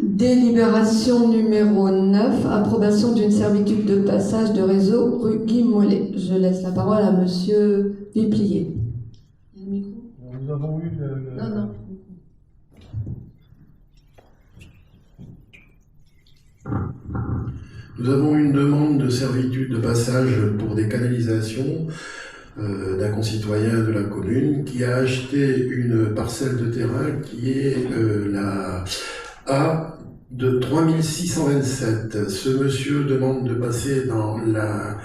Délibération numéro 9, approbation d'une servitude de passage de réseau rue Guy Mollet. Je laisse la parole à Monsieur Viplier. Nous avons eu Non. Nous avons une demande de servitude de passage pour des canalisations d'un concitoyen de la commune qui a acheté une parcelle de terrain qui est la A de 3627. Ce monsieur demande de passer dans la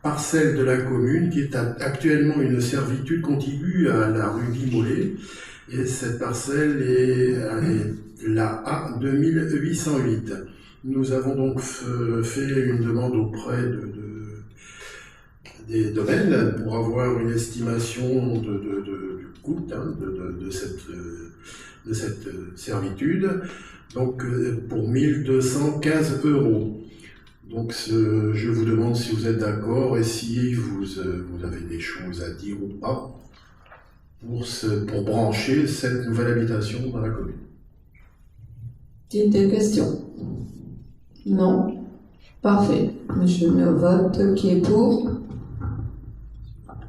parcelle de la commune qui est actuellement une servitude contiguë à la rue Guy Mollet. Et cette parcelle est la A 2808. Nous avons donc fait une demande auprès des domaines pour avoir une estimation du coût de cette servitude, donc pour 1215 €. Donc je vous demande si vous êtes d'accord et si vous avez des choses à dire ou pas pour brancher cette nouvelle habitation dans la commune. Des questions? Non. Parfait. Je mets au vote. Qui est pour?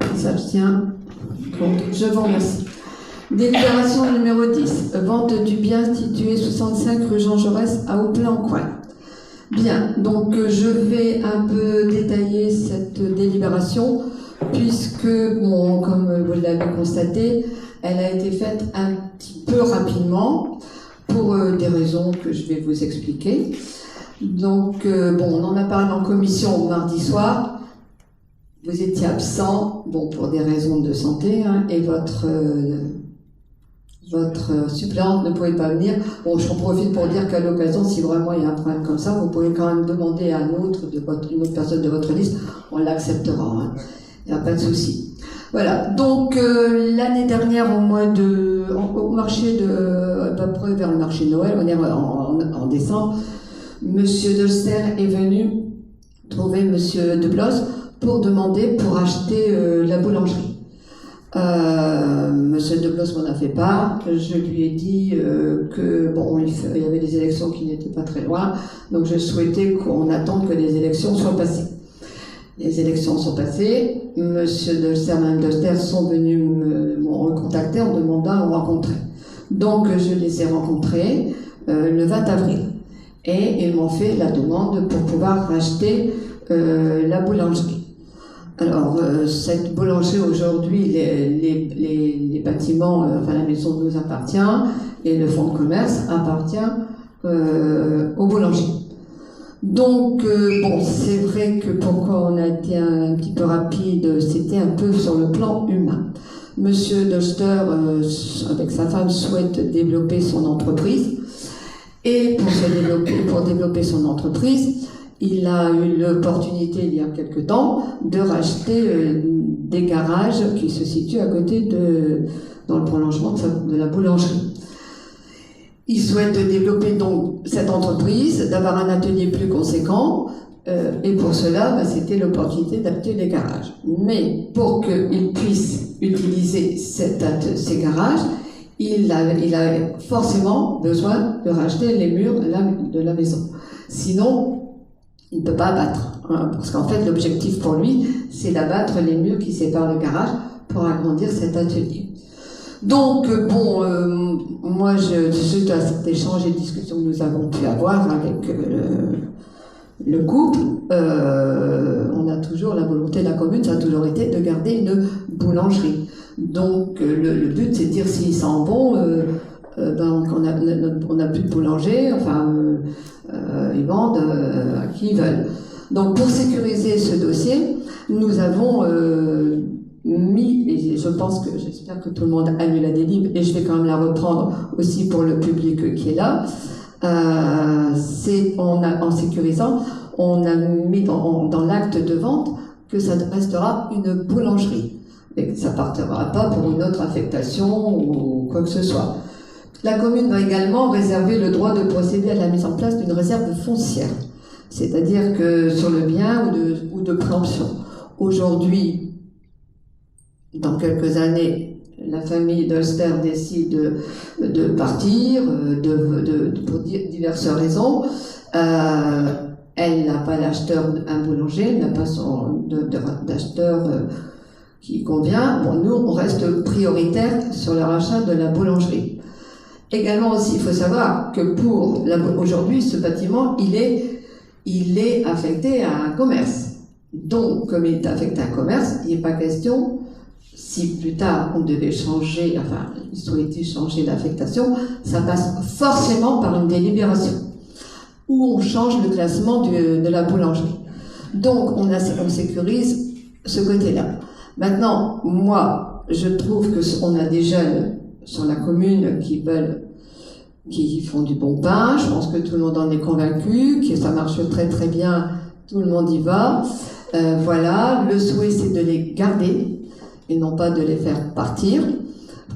Qui s'abstient? Contre? Je vous remercie. Délibération numéro 10. Vente du bien situé 65 rue Jean Jaurès à Houppelin-en-Coin. Bien. Donc, je vais un peu détailler cette délibération puisque, bon, comme vous l'avez constaté, elle a été faite un petit peu rapidement pour des raisons que je vais vous expliquer. Donc, on en a parlé en commission mardi soir. Vous étiez absent, pour des raisons de santé, et votre suppléante ne pouvait pas venir. Bon, j'en profite pour dire qu'à l'occasion, si vraiment il y a un problème comme ça, vous pouvez quand même demander à une autre personne de votre liste, on l'acceptera. Il n'y a pas de souci. Voilà. Donc, l'année dernière, au marché à peu près vers le marché de Noël, on est en décembre, Monsieur Dolster est venu trouver Monsieur Deblos pour acheter la boulangerie. Monsieur Deblos m'en a fait part. Je lui ai dit il y avait des élections qui n'étaient pas très loin, donc je souhaitais qu'on attende que les élections soient passées. Les élections sont passées. Monsieur Dolster et Mme Dolster sont venus me recontacter en demandant à me rencontrer. Donc je les ai rencontrés le 20 avril. Et ils m'ont fait la demande pour pouvoir racheter la boulangerie. Alors, cette boulangerie, aujourd'hui, les bâtiments, la maison nous appartient, et le fonds de commerce appartient au boulanger. Donc, c'est vrai que pourquoi on a été un petit peu rapide, c'était un peu sur le plan humain. Monsieur Dolster, avec sa femme, souhaite développer son entreprise. Et pour développer son entreprise, il a eu l'opportunité, il y a quelque temps, de racheter des garages qui se situent à côté dans le prolongement de la boulangerie. Il souhaite développer donc cette entreprise, d'avoir un atelier plus conséquent, et pour cela, c'était l'opportunité d'acheter des garages. Mais pour qu'il puisse utiliser ces garages, il a forcément besoin de racheter les murs de la maison. Sinon, il ne peut pas abattre. Hein, parce qu'en fait, l'objectif pour lui, c'est d'abattre les murs qui séparent le garage pour agrandir cet atelier. Donc, moi, suite à cet échange et discussion que nous avons pu avoir avec le couple, on a toujours la volonté de la commune, ça a toujours été de garder une boulangerie. Donc, le but, c'est de dire s'ils sentent bon, on n'a plus de boulanger, ils vendent à qui ils veulent. Donc, pour sécuriser ce dossier, nous avons mis, et j'espère que tout le monde a lu la délib, et je vais quand même la reprendre aussi pour le public qui est là, en sécurisant, on a mis dans l'acte de vente que ça restera une boulangerie, et que ça ne partira pas pour une autre affectation ou quoi que ce soit. La commune va également réserver le droit de procéder à la mise en place d'une réserve foncière, c'est-à-dire que sur le bien ou de préemption. Aujourd'hui, dans quelques années, la famille d'Ulster décide de partir pour diverses raisons. Elle n'a pas d'acheteur, un boulanger, elle n'a pas d'acheteur qui convient. Bon, nous, on reste prioritaire sur le rachat de la boulangerie. Également aussi, il faut savoir que aujourd'hui, ce bâtiment, il est affecté à un commerce. Donc, comme il est affecté à un commerce, il n'est pas question, si plus tard on devait changer, il souhaitait changer d'affectation, ça passe forcément par une délibération, où on change le classement de la boulangerie. Donc, on sécurise ce côté-là. Maintenant, moi, je trouve qu'on a des jeunes sur la commune qui font du bon pain. Je pense que tout le monde en est convaincu, que ça marche très très bien, tout le monde y va. Voilà, le souhait c'est de les garder et non pas de les faire partir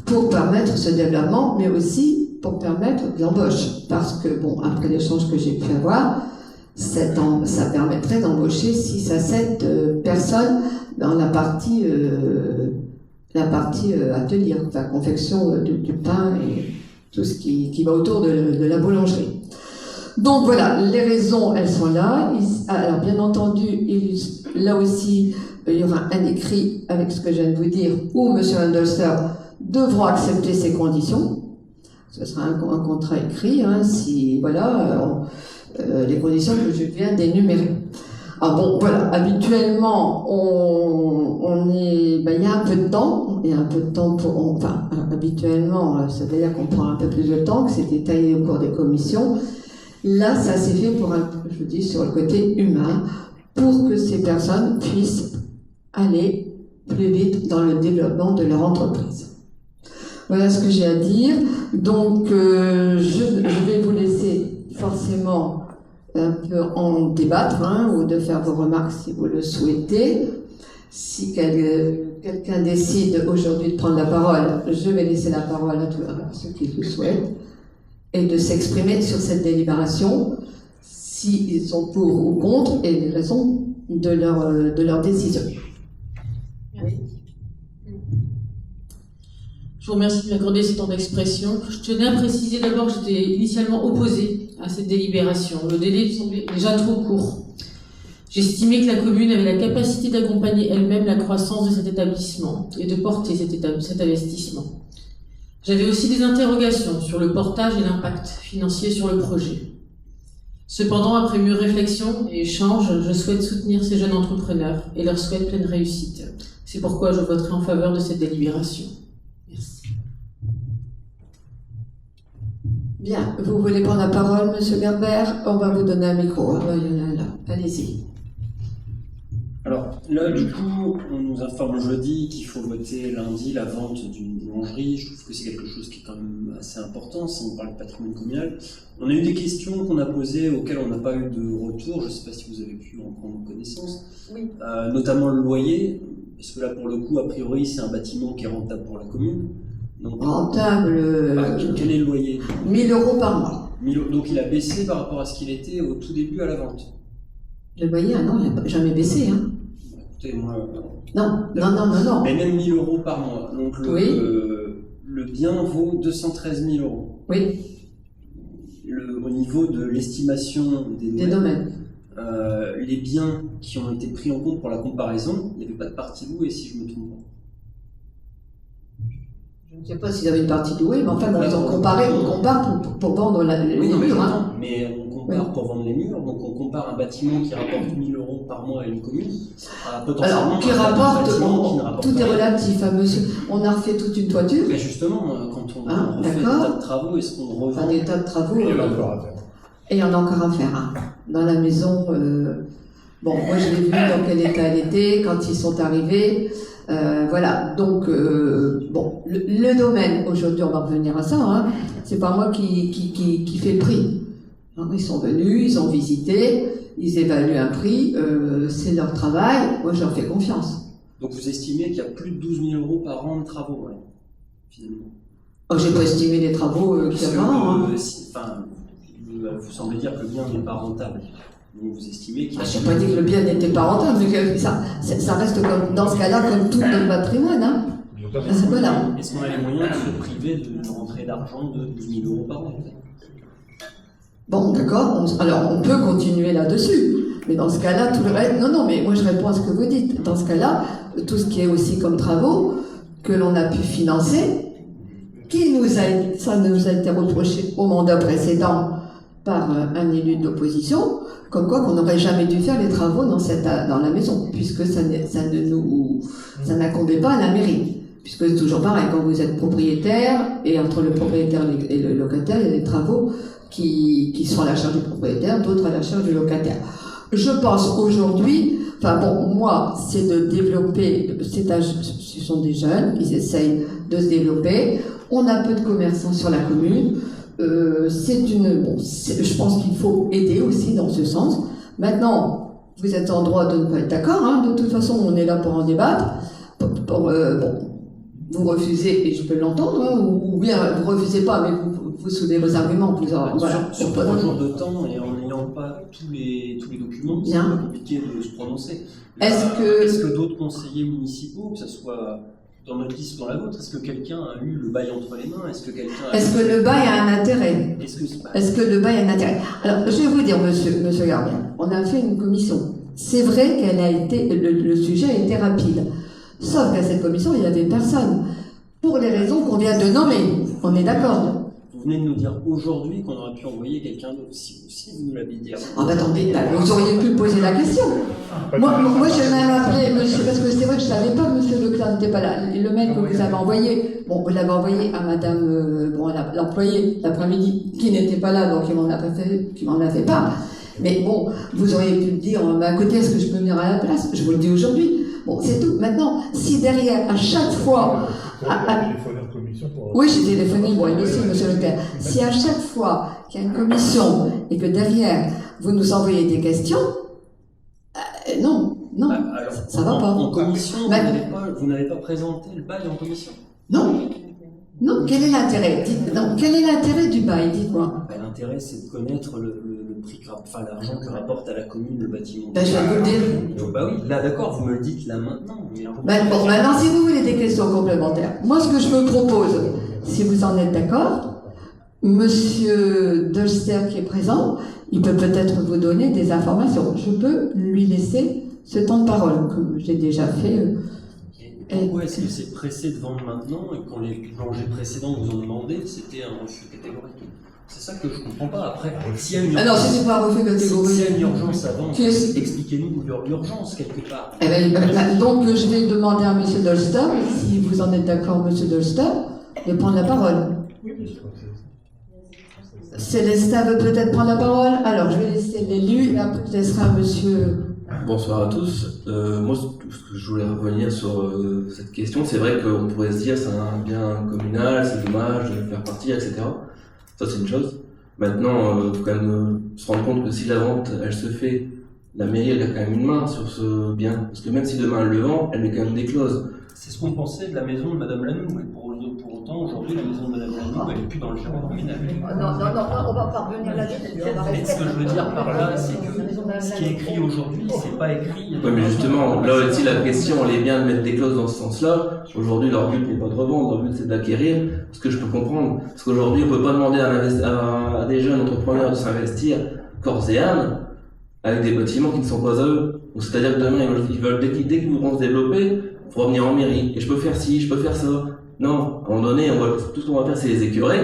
pour permettre ce développement, mais aussi pour permettre l'embauche. Parce que, après l'échange que j'ai pu avoir, ça permettrait d'embaucher 6 à 7 personnes dans la partie atelier, confection du pain et tout ce qui va autour de la boulangerie. Donc voilà, les raisons, elles sont là. Alors bien entendu, là aussi, il y aura un écrit avec ce que je viens de vous dire, où M. Ulster devront accepter ces conditions. Ce sera un contrat écrit, les conditions que je viens d'énumérer. Voilà, habituellement, il y a un peu de temps, habituellement, c'est-à-dire qu'on prend un peu plus de temps, que c'est détaillé au cours des commissions. Là, ça s'est fait sur le côté humain, pour que ces personnes puissent aller plus vite dans le développement de leur entreprise. Voilà ce que j'ai à dire. Donc, je vais vous laisser forcément un peu en débattre, ou de faire vos remarques si vous le souhaitez. Si quelqu'un décide aujourd'hui de prendre la parole, je vais laisser la parole à ceux qui le souhaitent, et de s'exprimer sur cette délibération, s'ils sont pour ou contre, et les raisons de leur décision. Merci. Je vous remercie de m'accorder ce temps d'expression. Je tenais à préciser d'abord que j'étais initialement opposée à cette délibération. Le délai me semblait déjà trop court. J'estimais que la commune avait la capacité d'accompagner elle-même la croissance de cet établissement et de porter cet investissement. J'avais aussi des interrogations sur le portage et l'impact financier sur le projet. Cependant, après mûre réflexion et échange, je souhaite soutenir ces jeunes entrepreneurs et leur souhaite pleine réussite. C'est pourquoi je voterai en faveur de cette délibération. Merci. Bien, vous voulez prendre la parole, M. Gerber? On va vous donner un micro. Il y en a là. Allez-y. Alors, Là, du coup, on nous informe jeudi qu'il faut voter lundi la vente d'une boulangerie. Je trouve que c'est quelque chose qui est quand même assez important si on parle de patrimoine communal. On a eu des questions qu'on a posées auxquelles on n'a pas eu de retour. Je ne sais pas si vous avez pu en prendre connaissance. Oui. Notamment le loyer, parce que là, pour le coup, a priori, c'est un bâtiment qui est rentable pour la commune. Donc, Rentable. quel est le loyer? 1 000 € par mois. Donc il a baissé par rapport à ce qu'il était au tout début à la vente. Le loyer, ah non, il n'a jamais baissé. Hein. Écoutez, moi, non. Mais même 1 000 € par mois. Donc le bien vaut 213 000 €. Oui. Au niveau de l'estimation des domaines. Les biens qui ont été pris en compte pour la comparaison, il n'y avait pas de partie louée, si je me trompe pas. Je ne sais pas s'ils avaient une partie louée, mais enfin, ils ont comparé, on compare pour vendre les murs. Hein. Mais on compare pour vendre les murs, donc on compare un bâtiment qui rapporte 1 000 € par mois à une commune, à potentiellement. Alors, qui rapporte, tout est relatif, hein, monsieur. On a refait toute une toiture. Mais justement, quand on refait des tas de travaux, est-ce qu'on revend des tas de travaux. Il y en a encore à faire. Et il y en a encore à faire. Hein. Dans la maison, bon, moi je l'ai vu dans quel état elle était quand ils sont arrivés. Voilà, donc, bon, le domaine, aujourd'hui on va revenir à ça, hein, c'est pas moi qui fais le prix. Hein, ils sont venus, ils ont visité, ils évaluent un prix, c'est leur travail, moi je leur fais confiance. Donc vous estimez qu'il y a plus de 12 000 € par an de travaux, ouais, finalement? Oh, j'ai pas estimé les travaux qu'il y a par an. Vous semblez dire que le bien n'est pas rentable. Donc vous estimez qu'il y a... Je n'ai pas dit que le bien n'était pas rentable, mais que ça reste comme, dans ce cas-là comme tout notre patrimoine. Hein. Voilà. Est-ce qu'on a les moyens de se priver d'une rentrée d'argent de 12 000 € par an? Bon, d'accord, alors on peut continuer là-dessus, mais dans ce cas-là, tout le reste... Non, mais moi je réponds à ce que vous dites. Dans ce cas-là, tout ce qui est aussi comme travaux que l'on a pu financer, ça nous a été reproché au mandat précédent par un élu de l'opposition, comme quoi qu'on n'aurait jamais dû faire les travaux dans la maison, puisque ça n'incombait pas à la mairie. Puisque c'est toujours pareil, quand vous êtes propriétaire, et entre le propriétaire et le locataire, il y a des travaux qui sont à la charge du propriétaire, d'autres à la charge du locataire. Je pense aujourd'hui, enfin bon, moi, c'est de développer, ce sont des jeunes, ils essayent de se développer, on a peu de commerçants sur la commune, je pense qu'il faut aider aussi dans ce sens. Maintenant, vous êtes en droit de ne pas être d'accord, hein, de toute façon, on est là pour en débattre, vous refusez, et je peux l'entendre, hein, ou bien vous refusez pas, mais vous soulevez vos arguments. Sur 3 jours de temps, et en n'ayant pas tous les documents, c'est pas compliqué de se prononcer. Est-ce que d'autres conseillers municipaux, que ce soit dans notre liste ou dans la vôtre, est-ce que quelqu'un a eu le bail entre les mains? Est-ce que le bail a un intérêt? Est-ce que le bail a un intérêt? Alors, je vais vous dire, monsieur Gardien, on a fait une commission. C'est vrai qu'elle a été, le sujet a été rapide. Sauf qu'à cette commission, il n'y avait personne. Pour les raisons qu'on vient de nommer. On est d'accord? Vous venez de nous dire aujourd'hui qu'on aurait pu envoyer quelqu'un d'autre. Si vous nous l'aviez dit. Ah bah attendez, vous auriez pu poser la question. Moi j'ai même appelé monsieur, parce que c'est vrai que je ne savais pas que monsieur Leclerc n'était pas là. Le mail que vous avez envoyé, bon, vous l'avez envoyé à madame, l'employé l'après-midi, qui n'était pas là, donc il m'en a fait part. Mais bon, vous auriez pu me dire, à côté, est-ce que je peux venir à la place? Je vous le dis aujourd'hui. Bon, c'est tout. Maintenant, si derrière, à chaque fois... Oui, j'ai téléphoné, moi aussi, monsieur Leclerc. Si à chaque fois qu'il y a une commission et que derrière, vous nous envoyez des questions, non, alors, ça va pas. En commission, vous n'avez pas présenté le bail en commission? Non, quel est l'intérêt? Quel est l'intérêt du bail? Dites-moi. L'intérêt, c'est de connaître le prix, enfin l'argent que rapporte à la commune le bâtiment. Je vais vous le dire. Bah oui, là d'accord, vous me le dites là maintenant. Maintenant, si vous voulez des questions complémentaires, moi ce que je me propose, si vous en êtes d'accord, monsieur Dolster qui est présent, il peut peut-être vous donner des informations. Je peux lui laisser ce temps de parole, comme j'ai déjà fait. Pourquoi est-ce que c'est pressé de vendre maintenant et quand les boulangers précédents vous ont demandé, c'était un refus catégorique? C'est ça que je comprends pas. Après, s'il y a une urgence, non, c'est pas un refus catégorique. S'il y a une urgence à vendre, expliquez-nous l'urgence quelque part. Donc je vais demander à monsieur Dolster, si vous en êtes d'accord, monsieur Dolster, de prendre la parole. Célestin veut peut-être prendre la parole. Alors je vais laisser l'élu et après je laisserai à monsieur Bonsoir à tous. Moi, ce que je voulais revenir sur cette question, c'est vrai qu'on pourrait se dire c'est un bien communal, c'est dommage de le faire partir, etc. Ça, c'est une chose. Maintenant, il faut quand même se rendre compte que si la vente, elle se fait, la mairie, elle a quand même une main sur ce bien. Parce que même si demain elle le vend, elle met quand même des clauses. C'est ce qu'on pensait de la maison de Madame Lanoux. Et pour autant, aujourd'hui, la maison de Madame Lanoux, elle n'est plus dans le giron communal. Non, on va pas revenir là-dessus. Mais ce que je veux dire par là, c'est que ce qui est écrit aujourd'hui, c'est pas écrit. Oui, mais justement, là aussi, la question, elle est bien de mettre des clauses dans ce sens-là. Aujourd'hui, leur but n'est pas de revendre, leur but c'est d'acquérir. Ce que je peux comprendre, parce qu'aujourd'hui, on peut pas demander à des jeunes entrepreneurs de s'investir corps et âme avec des bâtiments qui ne sont pas à eux. C'est-à-dire que demain, ils veulent, dès qu'ils voudront se développer, il faut revenir en mairie. Et je peux faire ci, je peux faire ça. Non, à un moment donné, tout ce qu'on va faire, c'est les écurer.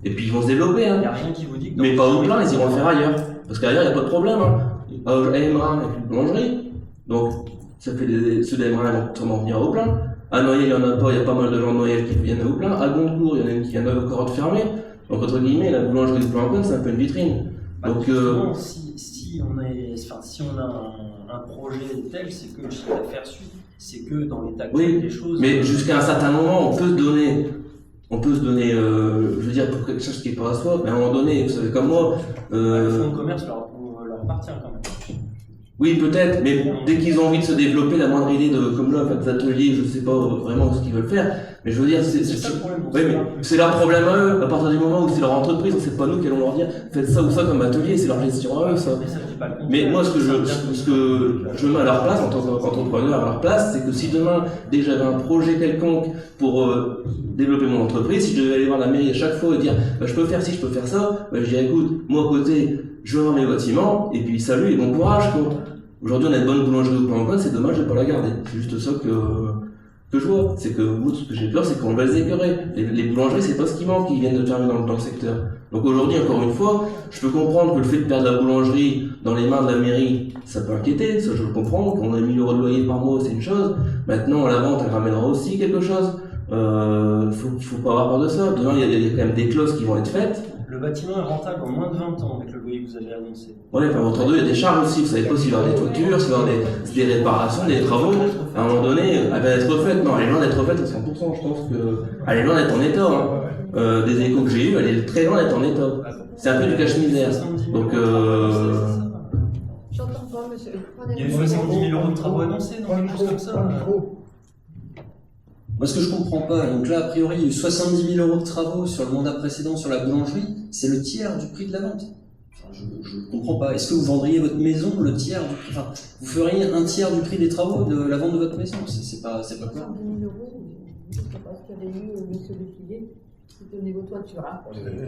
Et puis ils vont se développer. Hein. Il n'y a rien qui vous dit que mais pas au plein, ils iront le faire ailleurs. Parce qu'ailleurs, il n'y a pas de problème. Hein. À Emra, il n'y a plus de boulangerie. Donc, ça fait ceux d'Emra vont sûrement venir au plein. À Noyelles, il n'y en a pas, il y a pas mal de gens de Noyelles qui viennent au plein. À Goncourt, il y en a une qui vient encore de fermer. Donc, entre guillemets, la boulangerie de Plan-Plein, c'est un peu une vitrine. Donc, si on a un projet tel, c'est que le chiffre d'affaires suit. C'est que dans l'état actuel des choses. Mais jusqu'à un certain moment, on peut se donner, je veux dire, pour quelque chose qui n'est pas à soi, mais à un moment donné, vous savez comme moi. Le fonds de commerce leur appartient quand même. Oui, peut-être, mais dès qu'ils ont envie de se développer, la moindre idée comme là, des ateliers, je ne sais pas vraiment ce qu'ils veulent faire, mais je veux dire, c'est leur problème à eux, à partir du moment où c'est leur entreprise, c'est pas nous qui allons leur dire, faites ça ou ça comme atelier, c'est leur gestion à eux, ça. Mais moi, ce que je mets à leur place, en tant qu'entrepreneur à leur place, c'est que si demain, dès que j'avais un projet quelconque pour développer mon entreprise, si je devais aller voir la mairie à chaque fois et dire, je peux faire ci, je peux faire ça, je dirais, écoute, moi à côté, je vends mes bâtiments, et puis salut et bon courage, quoi. Aujourd'hui, on a une bonne boulangerie au Plan-Plein, c'est dommage de ne pas la garder. C'est juste ça que je vois. C'est que, moi, ce que j'ai peur, c'est qu'on va les écœurer. Les boulangeries, c'est pas ce qui manque, ils viennent de fermer dans le secteur. Donc aujourd'hui, encore une fois, je peux comprendre que le fait de perdre la boulangerie dans les mains de la mairie, ça peut inquiéter, ça je le comprends. Qu'on a 1000 € de loyer par mois, c'est une chose. Maintenant, la vente, elle ramènera aussi quelque chose. Faut pas avoir peur de ça. Demain, il y a quand même des clauses qui vont être faites. Le bâtiment est rentable en moins de 20 ans avec le loyer que vous avez annoncé. Ouais, enfin, entre deux, il y a des charges aussi. Vous savez pas s'il va y avoir des toitures, s'il va y avoir des réparations, des travaux. À un moment donné, elle va être refaite. Non, elle est loin d'être refaite à 100%. Je pense qu'elle est loin d'être en état. Hein. Des échos que j'ai eus, elle est très loin d'être en état. C'est un peu du cache-misère. Donc, J'entends pas, monsieur. Il y a eu 70 000 € de travaux annoncés, non? Quelque chose comme ça. Moi, ce que je comprends pas, donc là, a priori, il y a eu 70 000 € de travaux sur le mandat précédent sur la boulangerie, c'est le tiers du prix de la vente. Enfin, je comprends pas. Est-ce que vous vendriez votre maison le tiers du prix, enfin, vous feriez un tiers du prix des travaux de la vente de votre maison? C'est pas clair. 70 000 €, je ne sais pas ce qu'il y avait eu, monsieur le Figuet. C'est au niveau toiture. Hein.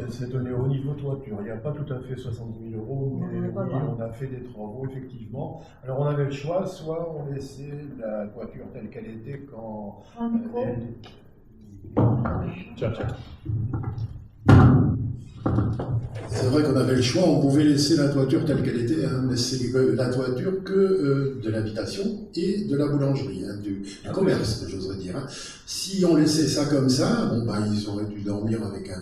C'est au niveau toiture. Il n'y a pas tout à fait 70 000 €, mais oui, on a fait des travaux, effectivement. Alors on avait le choix, soit on laissait la toiture telle qu'elle était quand... Tiens. C'est vrai qu'on avait le choix, on pouvait laisser la toiture telle qu'elle était, hein, mais c'est la toiture que de l'habitation et de la boulangerie, hein, du commerce, j'oserais dire. Hein. Si on laissait ça comme ça, bon, bah, ils auraient dû dormir avec un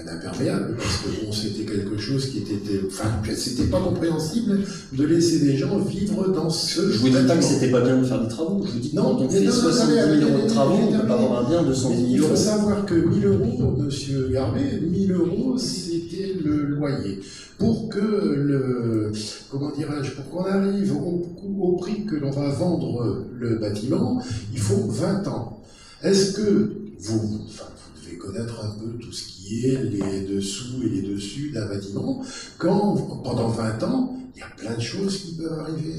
imperméable, parce que bon, c'était quelque chose qui était, enfin, c'était pas compréhensible de laisser des gens vivre dans ce. Je vous dis pas que c'était pas bien de faire des travaux. Je vous dis que quand on fait 70 000 € de travaux, on peut pas avoir un bien de 110 000 €. Il faut savoir que 1 000 €, monsieur Garbet, 1 000 €, c'était le loyer. Pour que comment dirais-je, pour qu'on arrive au prix que l'on va vendre le bâtiment, il faut 20 ans. Est-ce que vous devez connaître un peu tout ce qui est les dessous et les dessus d'un bâtiment, quand pendant 20 ans, il y a plein de choses qui peuvent arriver.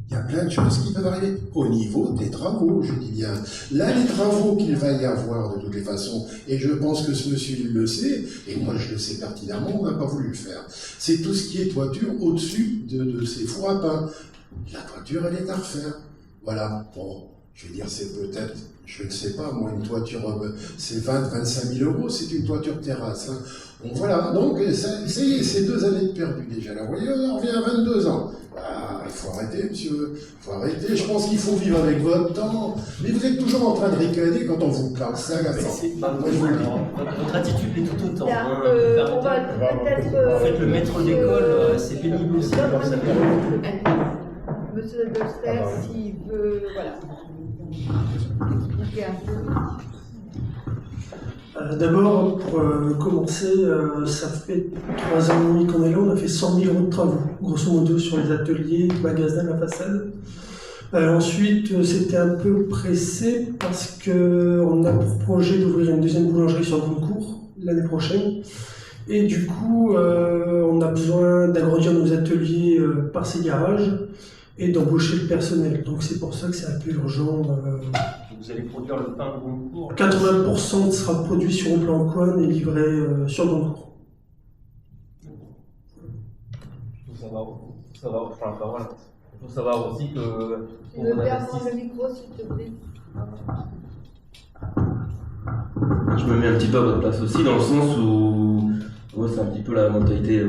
Il y a plein de choses qui peuvent arriver au niveau des travaux, je dis bien. Là, les travaux qu'il va y avoir de toutes les façons, et je pense que ce monsieur il le sait, et moi je le sais pertinemment, on n'a pas voulu le faire. C'est tout ce qui est toiture au-dessus de ces fours à pain. La toiture, elle est à refaire. Voilà. Bon, je veux dire, c'est peut-être, je ne sais pas, moi, une toiture, c'est 20-25 000 €, c'est une toiture terrasse. Hein. Bon, voilà, donc, ça y est, c'est 2 années de perdu déjà. Là, vous voyez, on revient à 22 ans. Ah, il faut arrêter, monsieur, il faut arrêter. Je pense qu'il faut vivre avec votre temps. Mais vous êtes toujours en train de ricaner quand on vous parle. C'est agaçant. Votre attitude est tout autant. Hein, on va peut-être... En fait, le maître d'école, c'est pénible aussi. monsieur Delster, s'il veut, voilà, expliquer un peu. D'abord, pour commencer, ça fait 3 ans et demi qu'on est là, on a fait 100 000 euros de travaux, grosso modo, sur les ateliers, le magasin, la façade. Ensuite, c'était un peu pressé parce qu'on a pour projet d'ouvrir une deuxième boulangerie sur Goncourt l'année prochaine. Et du coup, on a besoin d'agrandir nos ateliers par ces garages et d'embaucher le personnel. Donc c'est pour ça que c'est un peu urgent. Vous allez produire le pain de Goncourt. 80% sera produit sur Plan-Coin et livré sur Goncourt. Il faut savoir aussi que... Tu veux bien prendre le micro, s'il te plaît. Je me mets un petit peu à votre place aussi, dans le sens où c'est un petit peu la mentalité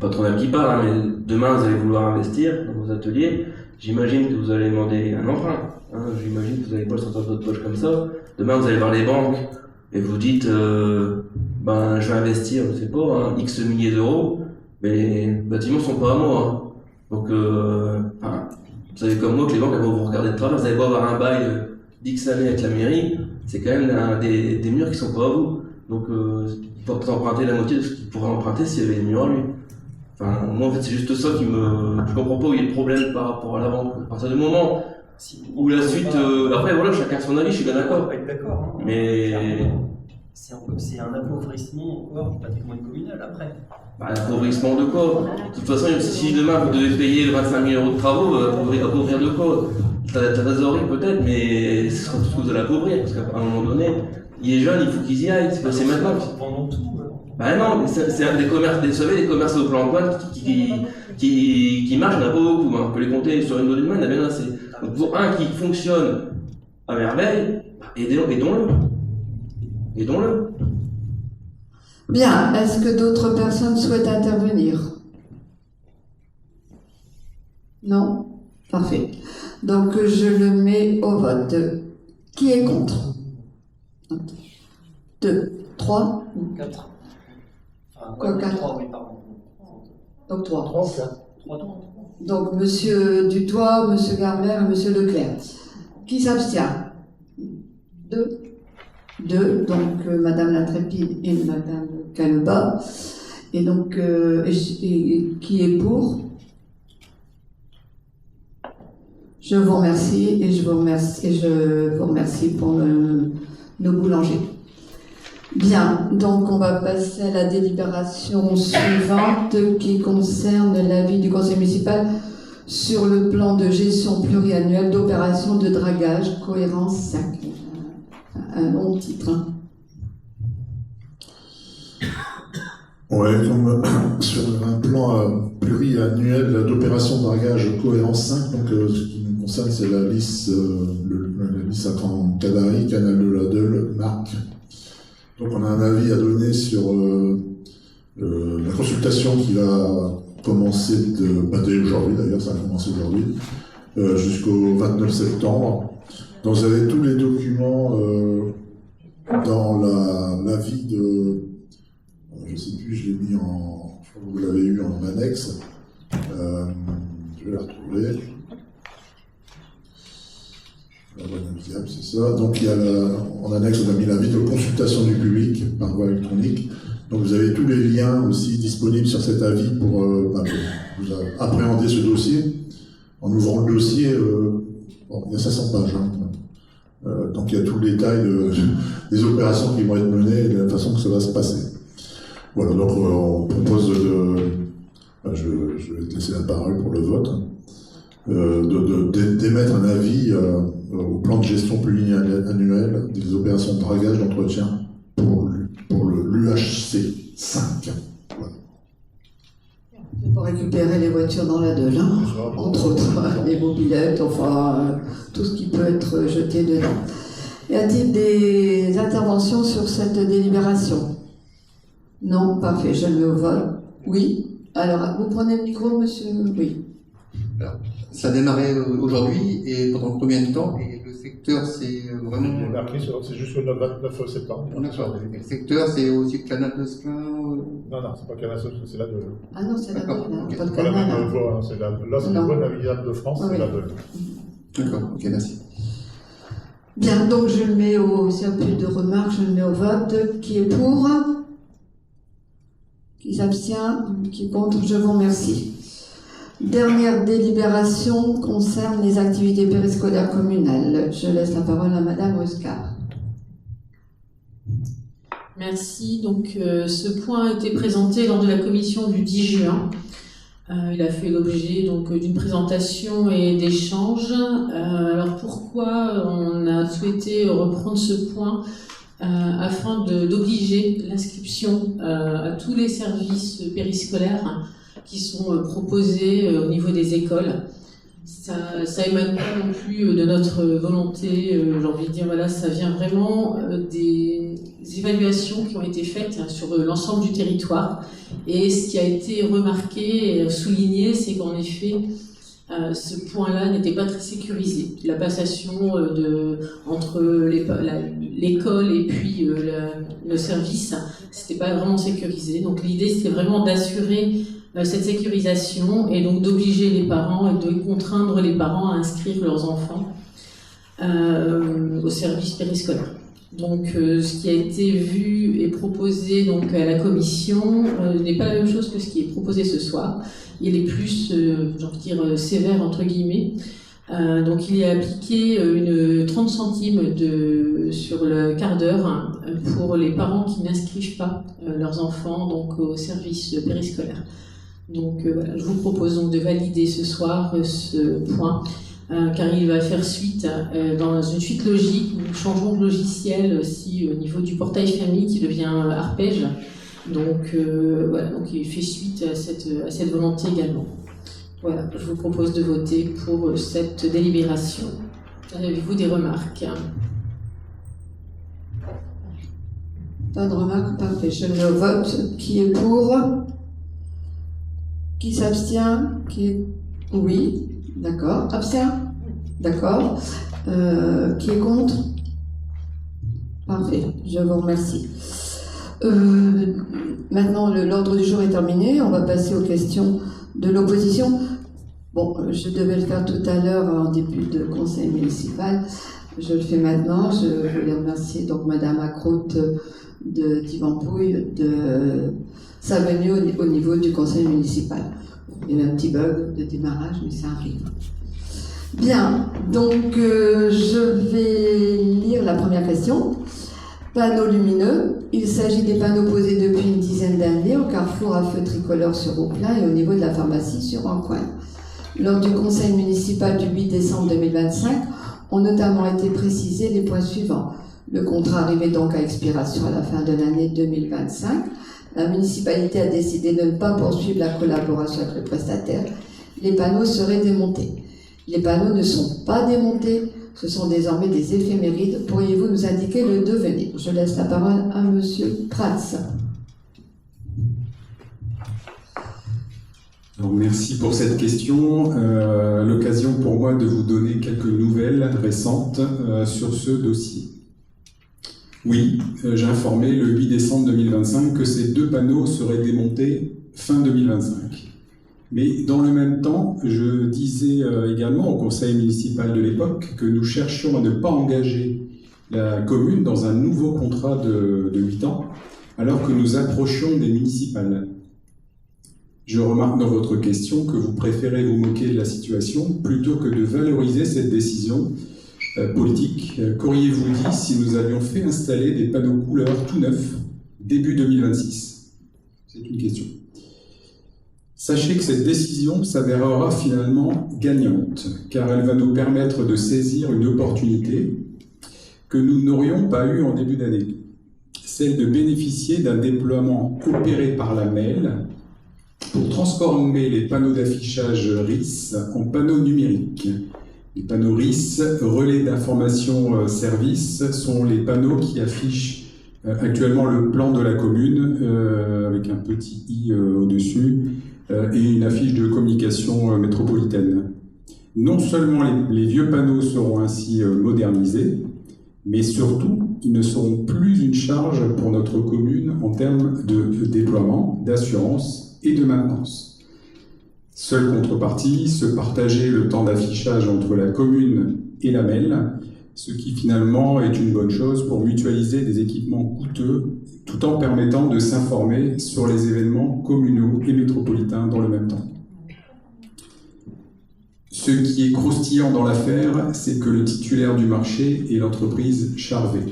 patronale qui parle, hein, mais demain vous allez vouloir investir dans vos ateliers. J'imagine que vous allez demander un emprunt. Hein, j'imagine que vous n'allez pas le sortir de votre poche comme ça. Demain vous allez voir les banques et vous dites je vais investir, je sais pas, X milliers d'euros, mais les bâtiments sont pas à moi. Hein. Donc vous savez comme moi que les banques elles vont vous regarder de travers. Vous allez pas avoir un bail d'X années avec la mairie, c'est quand même des murs qui sont pas à vous. Donc il faut emprunter la moitié de ce qu'il pourrait emprunter s'il y avait des murs à lui. Enfin, moi en fait c'est juste ça qui me... Je comprends pas où il y a le problème par rapport à la vente. À partir du moment où la suite... Après voilà, chacun son avis, je suis bien d'accord. D'accord. Hein. Mais... C'est un appauvrissement encore du patrimoine communal après. Appauvrissement de quoi? De toute façon, si demain vous devez payer 25 000 euros de travaux, appauvrir de quoi? La trésorerie peut-être, mais ce sera tout ce que vous allez appauvrir, parce qu'à un moment donné, il est jeune, il faut qu'ils y aillent, c'est maintenant. Pendant tout. Non, mais c'est des commerces, vous savez, des commerces au Plan-Coin qui marchent, il n'y en a pas beaucoup, hein. On peut les compter sur une bonne main, il y en a bien assez. Donc pour un qui fonctionne à merveille, aidons-le. Aidons-le. Bien, est-ce que d'autres personnes souhaitent intervenir? Non? Parfait. Donc je le mets au vote. Qui est contre? 2, 3, 4. Quoi, 4? 3, oui, pardon. Donc 3. 3 ou 4? 3. Donc Monsieur Dutoit, Monsieur Garbert et Monsieur Leclerc. Qui s'abstient? 2. Donc Madame Latrépide et Madame Caleba. Et donc, qui est pour? Je vous remercie et je vous remercie pour nos boulangers. Bien, donc on va passer à la délibération suivante qui concerne l'avis du conseil municipal sur le plan de gestion pluriannuel d'opérations de dragage, cohérence 5. Un long titre. Hein. Oui, comme sur un plan pluriannuel d'opérations de dragage cohérence 5, donc ce qui nous concerne, c'est la liste, la liste à Cadari, Canal de la Deule, Marc. Donc on a un avis à donner sur la consultation qui va commencer dès aujourd'hui, d'ailleurs ça a commencé aujourd'hui, jusqu'au 29 septembre. Donc vous avez tous les documents dans l'avis de... Je sais plus, je l'ai mis en... Je crois que vous l'avez eu en annexe. Je vais la retrouver. La voie navigable, c'est ça. Donc il y a en annexe, on a mis l'avis de consultation du public par voie électronique. Donc vous avez tous les liens aussi disponibles sur cet avis pour vous appréhender ce dossier. En ouvrant le dossier, il y a 500 pages. Hein. Donc il y a tout le détail des opérations qui vont être menées et de la façon que ça va se passer. Voilà, donc on propose je vais te laisser la parole pour le vote, d'émettre un avis au plan de gestion pluriannuel des opérations de dragage d'entretien pour l'UHC 5. Voilà. C'est pour récupérer les voitures dans la Deule, hein, entre autres, les mobilettes, enfin, tout ce qui peut être jeté dedans. Y a-t-il des interventions sur cette délibération? Non, parfait, je le mets au vote. Oui. Alors, vous prenez le micro, monsieur? Oui. Alors, ça a démarré aujourd'hui, et pendant combien de temps? Et le secteur, c'est vraiment. Il est marqué, c'est jusqu'au 29 septembre. D'accord. Le secteur, c'est aussi le canal de Sclin. Non, c'est pas canal de Sclin, c'est la de. Ah non, c'est la de. C'est pas la même voie, c'est là, c'est la voie navigable de France, c'est la de. D'accord, ok, merci. Bien, donc je le mets s'il n'y a plus de remarques, je le mets au vote. Qui est pour? Qui s'abstient? Qui est contre? Je vous remercie. Dernière délibération concerne les activités périscolaires communales. Je laisse la parole à Madame Oscar. Merci. Donc, ce point a été présenté lors de la commission du 10 juin. Il a fait l'objet donc d'une présentation et d'échanges. Alors, pourquoi on a souhaité reprendre ce point afin d'obliger l'inscription à tous les services périscolaires qui sont proposés au niveau des écoles. Ça émane pas non plus de notre volonté, j'ai envie de dire, voilà, ça vient vraiment des évaluations qui ont été faites sur l'ensemble du territoire. Et ce qui a été remarqué et souligné, c'est qu'en effet, ce point-là n'était pas très sécurisé. La passation entre l'école et puis le service, c'était pas vraiment sécurisé. Donc l'idée, c'était vraiment d'assurer cette sécurisation et donc d'obliger les parents et de contraindre les parents à inscrire leurs enfants au service périscolaire. Donc ce qui a été vu et proposé donc à la commission n'est pas la même chose que ce qui est proposé ce soir. Il est plus, j'ai envie de dire, sévère entre guillemets. Donc il est appliqué une 30 centimes sur le quart d'heure pour les parents qui n'inscrivent pas leurs enfants donc au service périscolaire. Donc voilà, je vous propose donc de valider ce soir ce point, car il va faire suite dans une suite logique, un changement de logiciel aussi au niveau du portail famille qui devient Arpège. Donc voilà, donc il fait suite à cette volonté également. Voilà, je vous propose de voter pour cette délibération. Avez-vous des remarques? Pas de remarques, parfait. Je le vote. Qui est pour? Qui s'abstient? Qui est... Oui, d'accord. Abstient? D'accord. Qui est contre? Parfait, je vous remercie. Maintenant, l'ordre du jour est terminé. On va passer aux questions de l'opposition. Bon, je devais le faire tout à l'heure en début de conseil municipal. Je le fais maintenant. Je voulais remercier donc Madame Acrout d'Ivampouille de sa venue au niveau du conseil municipal. Il y a eu un petit bug de démarrage, mais ça arrive. Bien, donc je vais lire la première question. Panneaux lumineux. Il s'agit des panneaux posés depuis une dizaine d'années au carrefour à feu tricolore sur Auclin et au niveau de la pharmacie sur Rancoin. Lors du conseil municipal du 8 décembre 2025, ont notamment été précisés les points suivants. Le contrat arrivait donc à expiration à la fin de l'année 2025. La municipalité a décidé de ne pas poursuivre la collaboration avec le prestataire. Les panneaux seraient démontés. Les panneaux ne sont pas démontés. Ce sont désormais des éphémérides. Pourriez-vous nous indiquer le devenir? Je laisse la parole à Monsieur Prats. Alors, merci pour cette question. L'occasion pour moi de vous donner quelques nouvelles récentes sur ce dossier. Oui, j'ai informé le 8 décembre 2025 que ces deux panneaux seraient démontés fin 2025. Mais dans le même temps, je disais également au conseil municipal de l'époque que nous cherchions à ne pas engager la commune dans un nouveau contrat de 8 ans, alors que nous approchions des municipales. Je remarque dans votre question que vous préférez vous moquer de la situation plutôt que de valoriser cette décision politique. Qu'auriez-vous dit si nous avions fait installer des panneaux couleurs tout neufs début 2026? C'est une question. Sachez que cette décision s'avérera finalement gagnante, car elle va nous permettre de saisir une opportunité que nous n'aurions pas eue en début d'année, celle de bénéficier d'un déploiement opéré par la MEL pour transformer les panneaux d'affichage RIS en panneaux numériques. Les panneaux RIS, relais d'information service, sont les panneaux qui affichent actuellement le plan de la commune avec un petit i au-dessus et une affiche de communication métropolitaine. Non seulement les vieux panneaux seront ainsi modernisés, mais surtout, ils ne seront plus une charge pour notre commune en termes de déploiement, d'assurance et de maintenance. Seule contrepartie, se partager le temps d'affichage entre la commune et la MEL, ce qui finalement est une bonne chose pour mutualiser des équipements coûteux tout en permettant de s'informer sur les événements communaux et métropolitains dans le même temps. Ce qui est croustillant dans l'affaire, c'est que le titulaire du marché est l'entreprise Charvet.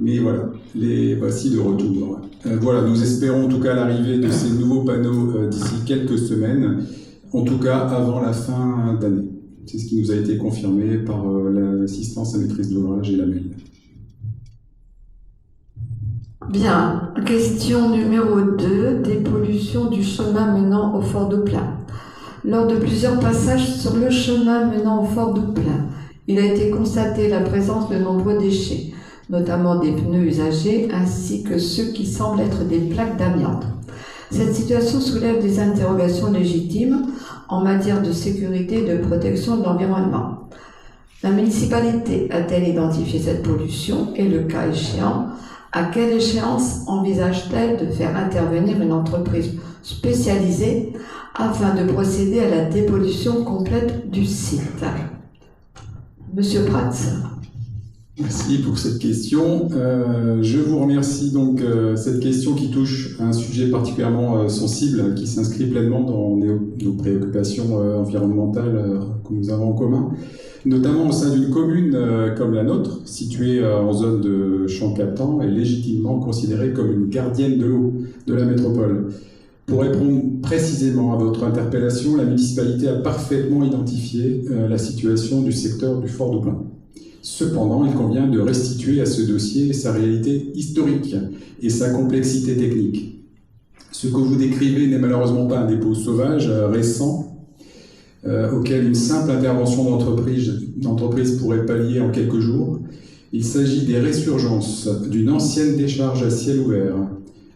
Mais voilà, les voici de retour. Voilà, nous espérons en tout cas l'arrivée de ces nouveaux panneaux d'ici quelques semaines, en tout cas avant la fin d'année. C'est ce qui nous a été confirmé par l'assistance à maîtrise d'ouvrage et la MEL. Bien, question numéro 2, dépollution du chemin menant au Fort Douplein. Lors de plusieurs passages sur le chemin menant au Fort Douplein, il a été constaté la présence de nombreux déchets, notamment des pneus usagés ainsi que ceux qui semblent être des plaques d'amiante. Cette situation soulève des interrogations légitimes en matière de sécurité et de protection de l'environnement. La municipalité a-t-elle identifié cette pollution et, le cas échéant, à quelle échéance envisage-t-elle de faire intervenir une entreprise spécialisée afin de procéder à la dépollution complète du site? Monsieur Prats. Merci pour cette question. Je vous remercie donc cette question qui touche à un sujet particulièrement sensible, qui s'inscrit pleinement dans nos préoccupations environnementales que nous avons en commun, notamment au sein d'une commune comme la nôtre, située en zone de champ captant et légitimement considérée comme une gardienne de l'eau de la métropole. Pour répondre précisément à votre interpellation, la municipalité a parfaitement identifié la situation du secteur du Fort Douplein. Cependant, il convient de restituer à ce dossier sa réalité historique et sa complexité technique. Ce que vous décrivez n'est malheureusement pas un dépôt sauvage récent auquel une simple intervention d'entreprise pourrait pallier en quelques jours. Il s'agit des résurgences d'une ancienne décharge à ciel ouvert,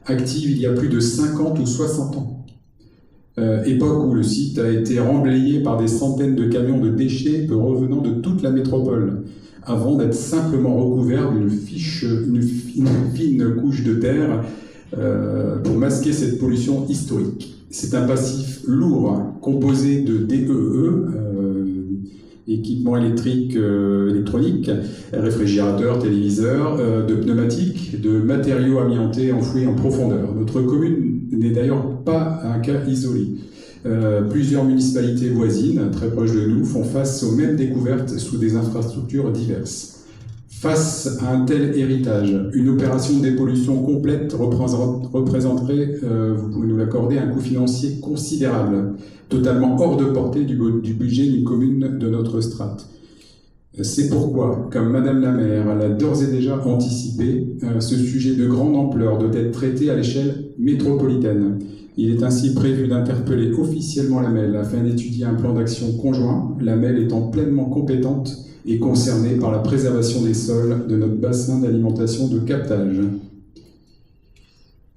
active il y a plus de 50 ou 60 ans. Époque où le site a été remblayé par des centaines de camions de déchets revenant de toute la métropole, avant d'être simplement recouvert d'une fine couche de terre pour masquer cette pollution historique. C'est un passif lourd, composé de DEE, équipements électroniques, réfrigérateurs, téléviseurs, de pneumatiques, de matériaux amiantés enfouis en profondeur. Notre commune n'est d'ailleurs pas un cas isolé. Plusieurs municipalités voisines, très proches de nous, font face aux mêmes découvertes sous des infrastructures diverses. Face à un tel héritage, une opération de dépollution complète représenterait, vous pouvez nous l'accorder, un coût financier considérable, totalement hors de portée du budget d'une commune de notre strate. C'est pourquoi, comme Madame la maire l'a d'ores et déjà anticipé, ce sujet de grande ampleur doit être traité à l'échelle métropolitaine. Il est ainsi prévu d'interpeller officiellement la MEL afin d'étudier un plan d'action conjoint, la MEL étant pleinement compétente et concernée par la préservation des sols de notre bassin d'alimentation de captage.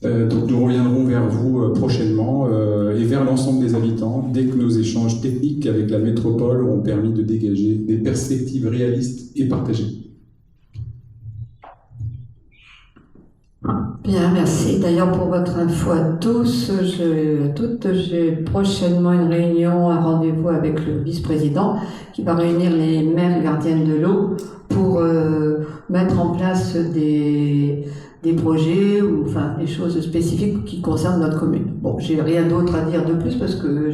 Donc nous reviendrons vers vous prochainement et vers l'ensemble des habitants dès que nos échanges techniques avec la métropole auront permis de dégager des perspectives réalistes et partagées. Bien, merci. D'ailleurs, pour votre info à tous, j'ai prochainement une réunion, un rendez-vous avec le vice-président qui va réunir les maires gardiennes de l'eau pour mettre en place des projets ou enfin des choses spécifiques qui concernent notre commune. Bon, j'ai rien d'autre à dire de plus parce que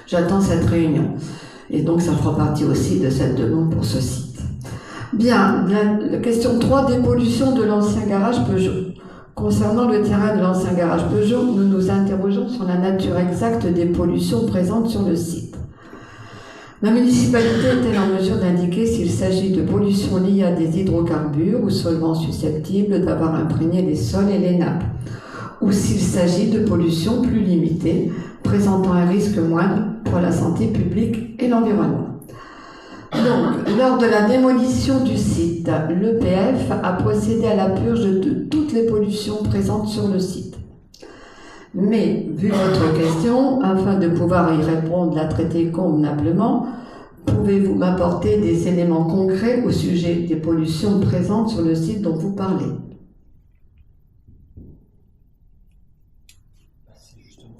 j'attends cette réunion. Et donc, ça fera partie aussi de cette demande pour ce site. Bien, la question 3, dépollution de l'ancien garage Peugeot. Concernant le terrain de l'ancien garage Peugeot, nous nous interrogeons sur la nature exacte des pollutions présentes sur le site. La municipalité est-elle en mesure d'indiquer s'il s'agit de pollutions liées à des hydrocarbures ou solvants susceptibles d'avoir imprégné les sols et les nappes, ou s'il s'agit de pollutions plus limitées, présentant un risque moindre pour la santé publique et l'environnement? Donc, lors de la démolition du site, l'EPF a procédé à la purge de toutes les pollutions présentes sur le site. Mais, vu votre question, afin de pouvoir y répondre, la traiter convenablement, pouvez-vous m'apporter des éléments concrets au sujet des pollutions présentes sur le site dont vous parlez?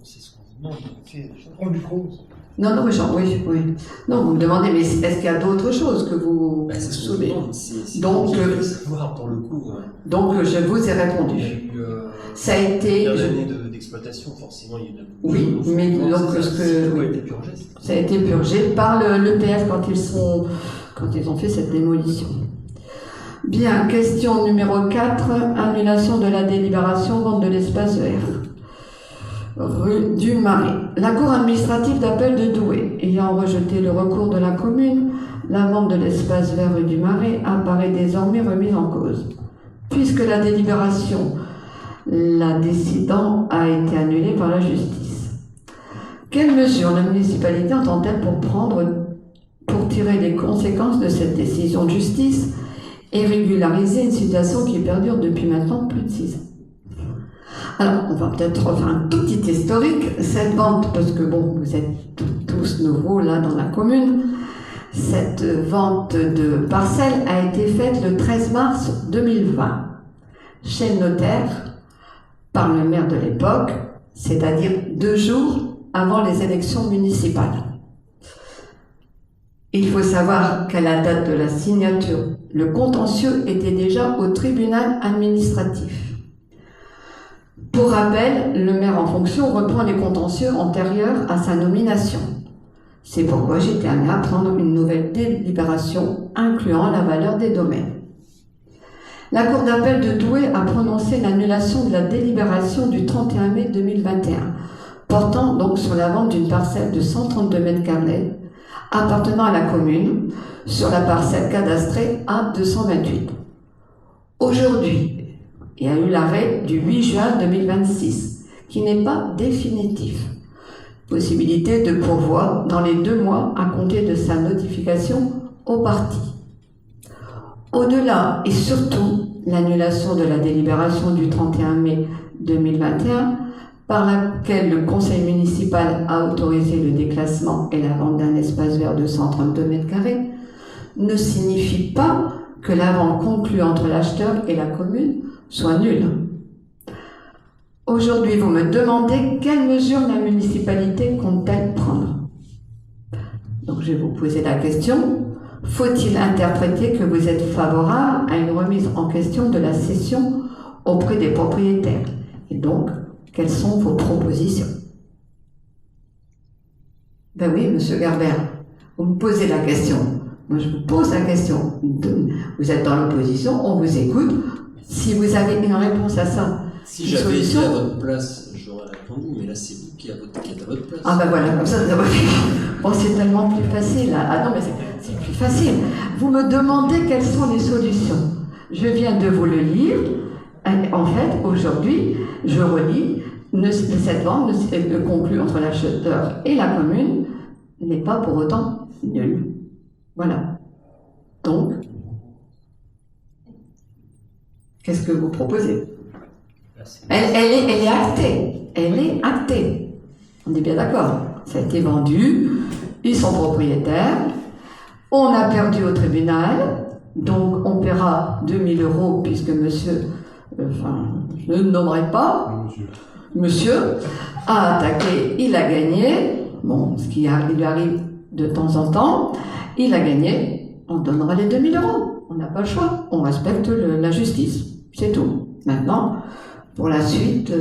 C'est ce qu'on vous demande. Je prends le micro. Non, oui. Non, vous me demandez, mais est-ce qu'il y a d'autres choses que vous soulevez? Donc, savoir pour le coup. Donc, je vous ai répondu. Il y a eu, ça a été. Années d'exploitation, forcément, il y a eu de la Oui, mais donc ça a été purgé par l'EPF quand ils ont fait cette démolition. Bien, question numéro 4, annulation de la délibération, vente de l'espace vert. Rue du Marais. La Cour administrative d'appel de Douai, ayant rejeté le recours de la commune, la vente de l'espace vert rue du Marais apparaît désormais remise en cause. Puisque la délibération la décidant a été annulée par la justice. Quelles mesures la municipalité entend-elle pour tirer les conséquences de cette décision de justice et régulariser une situation qui perdure depuis maintenant plus de 6 ans? Alors, on va peut-être refaire un tout petit historique. Cette vente, parce que bon, vous êtes tous nouveaux là dans la commune, cette vente de parcelles a été faite le 13 mars 2020 chez le notaire par le maire de l'époque, c'est-à-dire 2 jours avant les élections municipales. Il faut savoir qu'à la date de la signature, le contentieux était déjà au tribunal administratif. Pour rappel, le maire en fonction reprend les contentieux antérieurs à sa nomination. C'est pourquoi j'étais amené à prendre une nouvelle délibération incluant la valeur des domaines. La Cour d'appel de Douai a prononcé l'annulation de la délibération du 31 mai 2021, portant donc sur la vente d'une parcelle de 132 mètres carrés appartenant à la commune sur la parcelle cadastrée A228. Aujourd'hui, il y a eu l'arrêt du 8 juin 2026, qui n'est pas définitif. Possibilité de pourvoi dans les 2 mois à compter de sa notification au parti. Au-delà et surtout, l'annulation de la délibération du 31 mai 2021, par laquelle le conseil municipal a autorisé le déclassement et la vente d'un espace vert de 132 mètres carrés, ne signifie pas que la vente conclue entre l'acheteur et la commune soit nulle. Aujourd'hui, vous me demandez quelles mesures la municipalité compte-t-elle prendre. Donc, je vais vous poser la question. Faut-il interpréter que vous êtes favorable à une remise en question de la cession auprès des propriétaires? Et donc, quelles sont vos propositions? Ben oui, monsieur Gerber, vous me posez la question. Moi, je vous pose la question. Vous êtes dans l'opposition, on vous écoute. Si vous avez une réponse à ça, si j'avais été à votre place, j'aurais répondu, mais là, c'est vous qui êtes à votre place. Ah ben voilà, comme ça, bon, c'est tellement plus facile. Ah non, mais c'est plus facile. Vous me demandez quelles sont les solutions. Je viens de vous le lire. En fait, aujourd'hui, je relis, cette vente conclue entre l'acheteur et la commune n'est pas pour autant nulle. Voilà. Donc, qu'est-ce que vous proposez? Elle est actée. Elle est actée. On est bien d'accord. Ça a été vendu. Ils sont propriétaires. On a perdu au tribunal. Donc, on paiera 2 000 € puisque monsieur, je ne le nommerai pas, monsieur a attaqué, il a gagné. Bon, ce qui lui arrive de temps en temps. Il a gagné. On donnera les 2 000 €. On n'a pas le choix. On respecte la justice. C'est tout. Maintenant, pour la suite,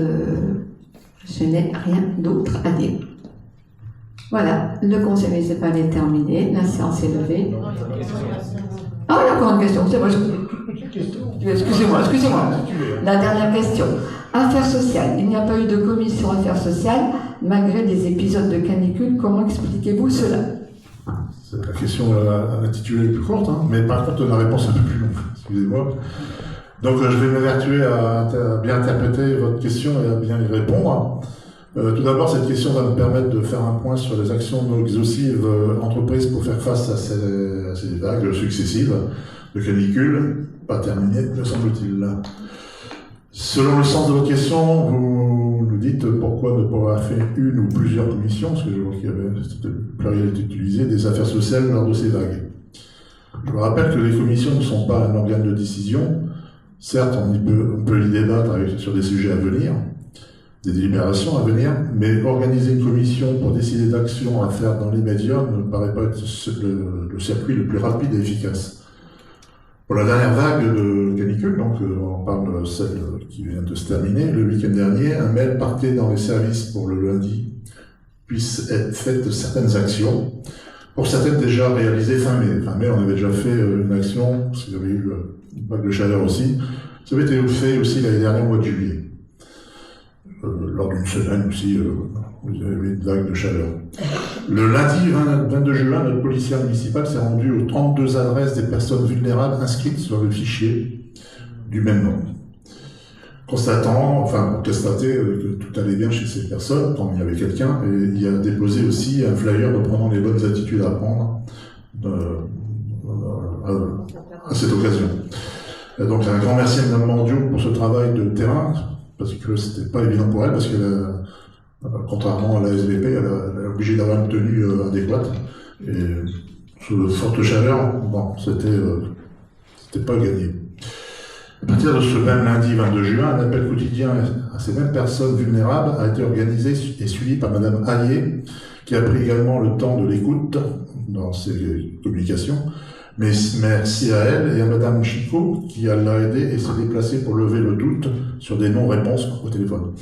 je n'ai rien d'autre à dire. Voilà, le conseil municipal est terminé, la séance est levée. Ah, il y a encore une question, c'est moi. Excusez-moi. La dernière question. Affaires sociales. Il n'y a pas eu de commission affaires sociales malgré des épisodes de canicule. Comment expliquez-vous cela? C'est la question intitulée la plus courte, hein, mais par contre la réponse un peu plus longue. Excusez-moi. Donc je vais m'évertuer à bien interpréter votre question et à bien y répondre. Tout d'abord, cette question va me permettre de faire un point sur les actions non exhaustives entreprises pour faire face à ces vagues successives de canicule, pas terminées, me semble-t-il. Selon le sens de votre question, vous nous dites pourquoi ne pas avoir fait une ou plusieurs commissions, parce que je vois qu'il y avait, le pluriel est utilisé, des affaires sociales lors de ces vagues. Je vous rappelle que les commissions ne sont pas un organe de décision. Certes, on peut y débattre sur des sujets à venir, des délibérations à venir, mais organiser une commission pour décider d'actions à faire dans l'immédiat ne me paraît pas être le circuit le plus rapide et efficace. Pour la dernière vague de canicule, donc on parle de celle qui vient de se terminer, le week-end dernier, un mail partait dans les services pour le lundi puisse être faites certaines actions. Pour certaines déjà réalisées fin mai. Fin mai, on avait déjà fait une action, parce qu'il y avait eu une vague de chaleur aussi. Ça avait été fait aussi l'année dernière au mois de juillet. Lors d'une semaine aussi, vous avez eu une vague de chaleur. Le lundi 22 juin, notre policier municipal s'est rendu aux 32 adresses des personnes vulnérables inscrites sur le fichier du même nom. Pour constater que tout allait bien chez ces personnes, quand il y avait quelqu'un, et il a déposé aussi un flyer reprenant les bonnes attitudes à prendre à cette occasion. Et donc un grand merci à Mme Mordio pour ce travail de terrain, parce que c'était pas évident pour elle, parce que contrairement à la SVP, elle est obligée d'avoir une tenue adéquate. Et sous de fortes chaleurs, bon, c'était pas gagné. À partir de ce même lundi 22 juin, un appel quotidien à ces mêmes personnes vulnérables a été organisé et suivi par Mme Allier, qui a pris également le temps de l'écoute dans ses communications. Mais merci à elle et à Mme Chico, qui l'a aidé et s'est déplacée pour lever le doute sur des non-réponses au téléphone.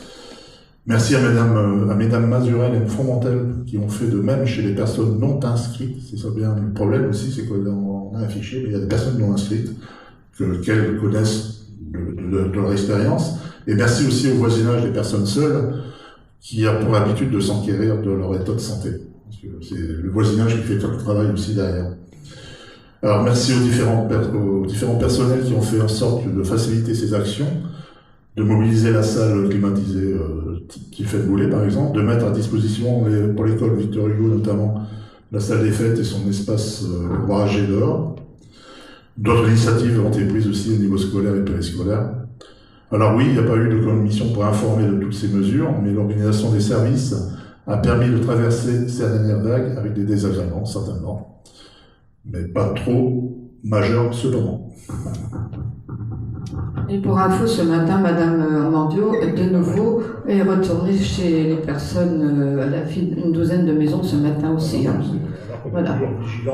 Merci à Mesdames Mazurel et Fromentel, qui ont fait de même chez les personnes non inscrites. C'est ça bien le problème aussi, c'est qu'on a un fichier, mais il y a des personnes non inscrites, qu'elles connaissent de leur expérience. Et merci aussi au voisinage des personnes seules qui a pour habitude de s'enquérir de leur état de santé. Parce que c'est le voisinage qui fait tout le travail aussi derrière. Alors merci aux différents personnels qui ont fait en sorte de faciliter ces actions, de mobiliser la salle climatisée qui fait bouler par exemple, de mettre à disposition pour l'école Victor Hugo notamment la salle des fêtes et son espace ombragé dehors. D'autres initiatives ont été prises aussi au niveau scolaire et périscolaire. Alors oui, il n'y a pas eu de commission pour informer de toutes ces mesures, mais l'organisation des services a permis de traverser ces dernières vagues avec des désagréments, certainement, mais pas trop majeurs cependant. Et pour info, ce matin, Madame Mordio, de nouveau, est retournée chez les personnes, elle a fait une douzaine de maisons ce matin aussi. Hein. Voilà. Mais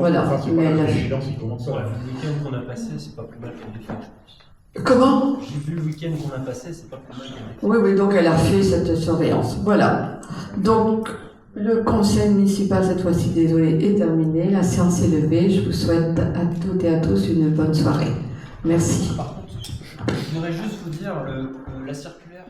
elle a fait. Le week-end qu'on a passé, c'est pas plus mal qu'elle ait fait, je pense. Comment? J'ai vu le week-end qu'on a passé, c'est pas plus mal qu'elle ait fait. Oui, donc elle a fait cette surveillance. Voilà. Donc, le conseil municipal, cette fois-ci, désolé, est terminé. La séance est levée. Je vous souhaite à toutes et à tous une bonne soirée. Merci. Par contre, je voudrais juste vous dire, la circulaire...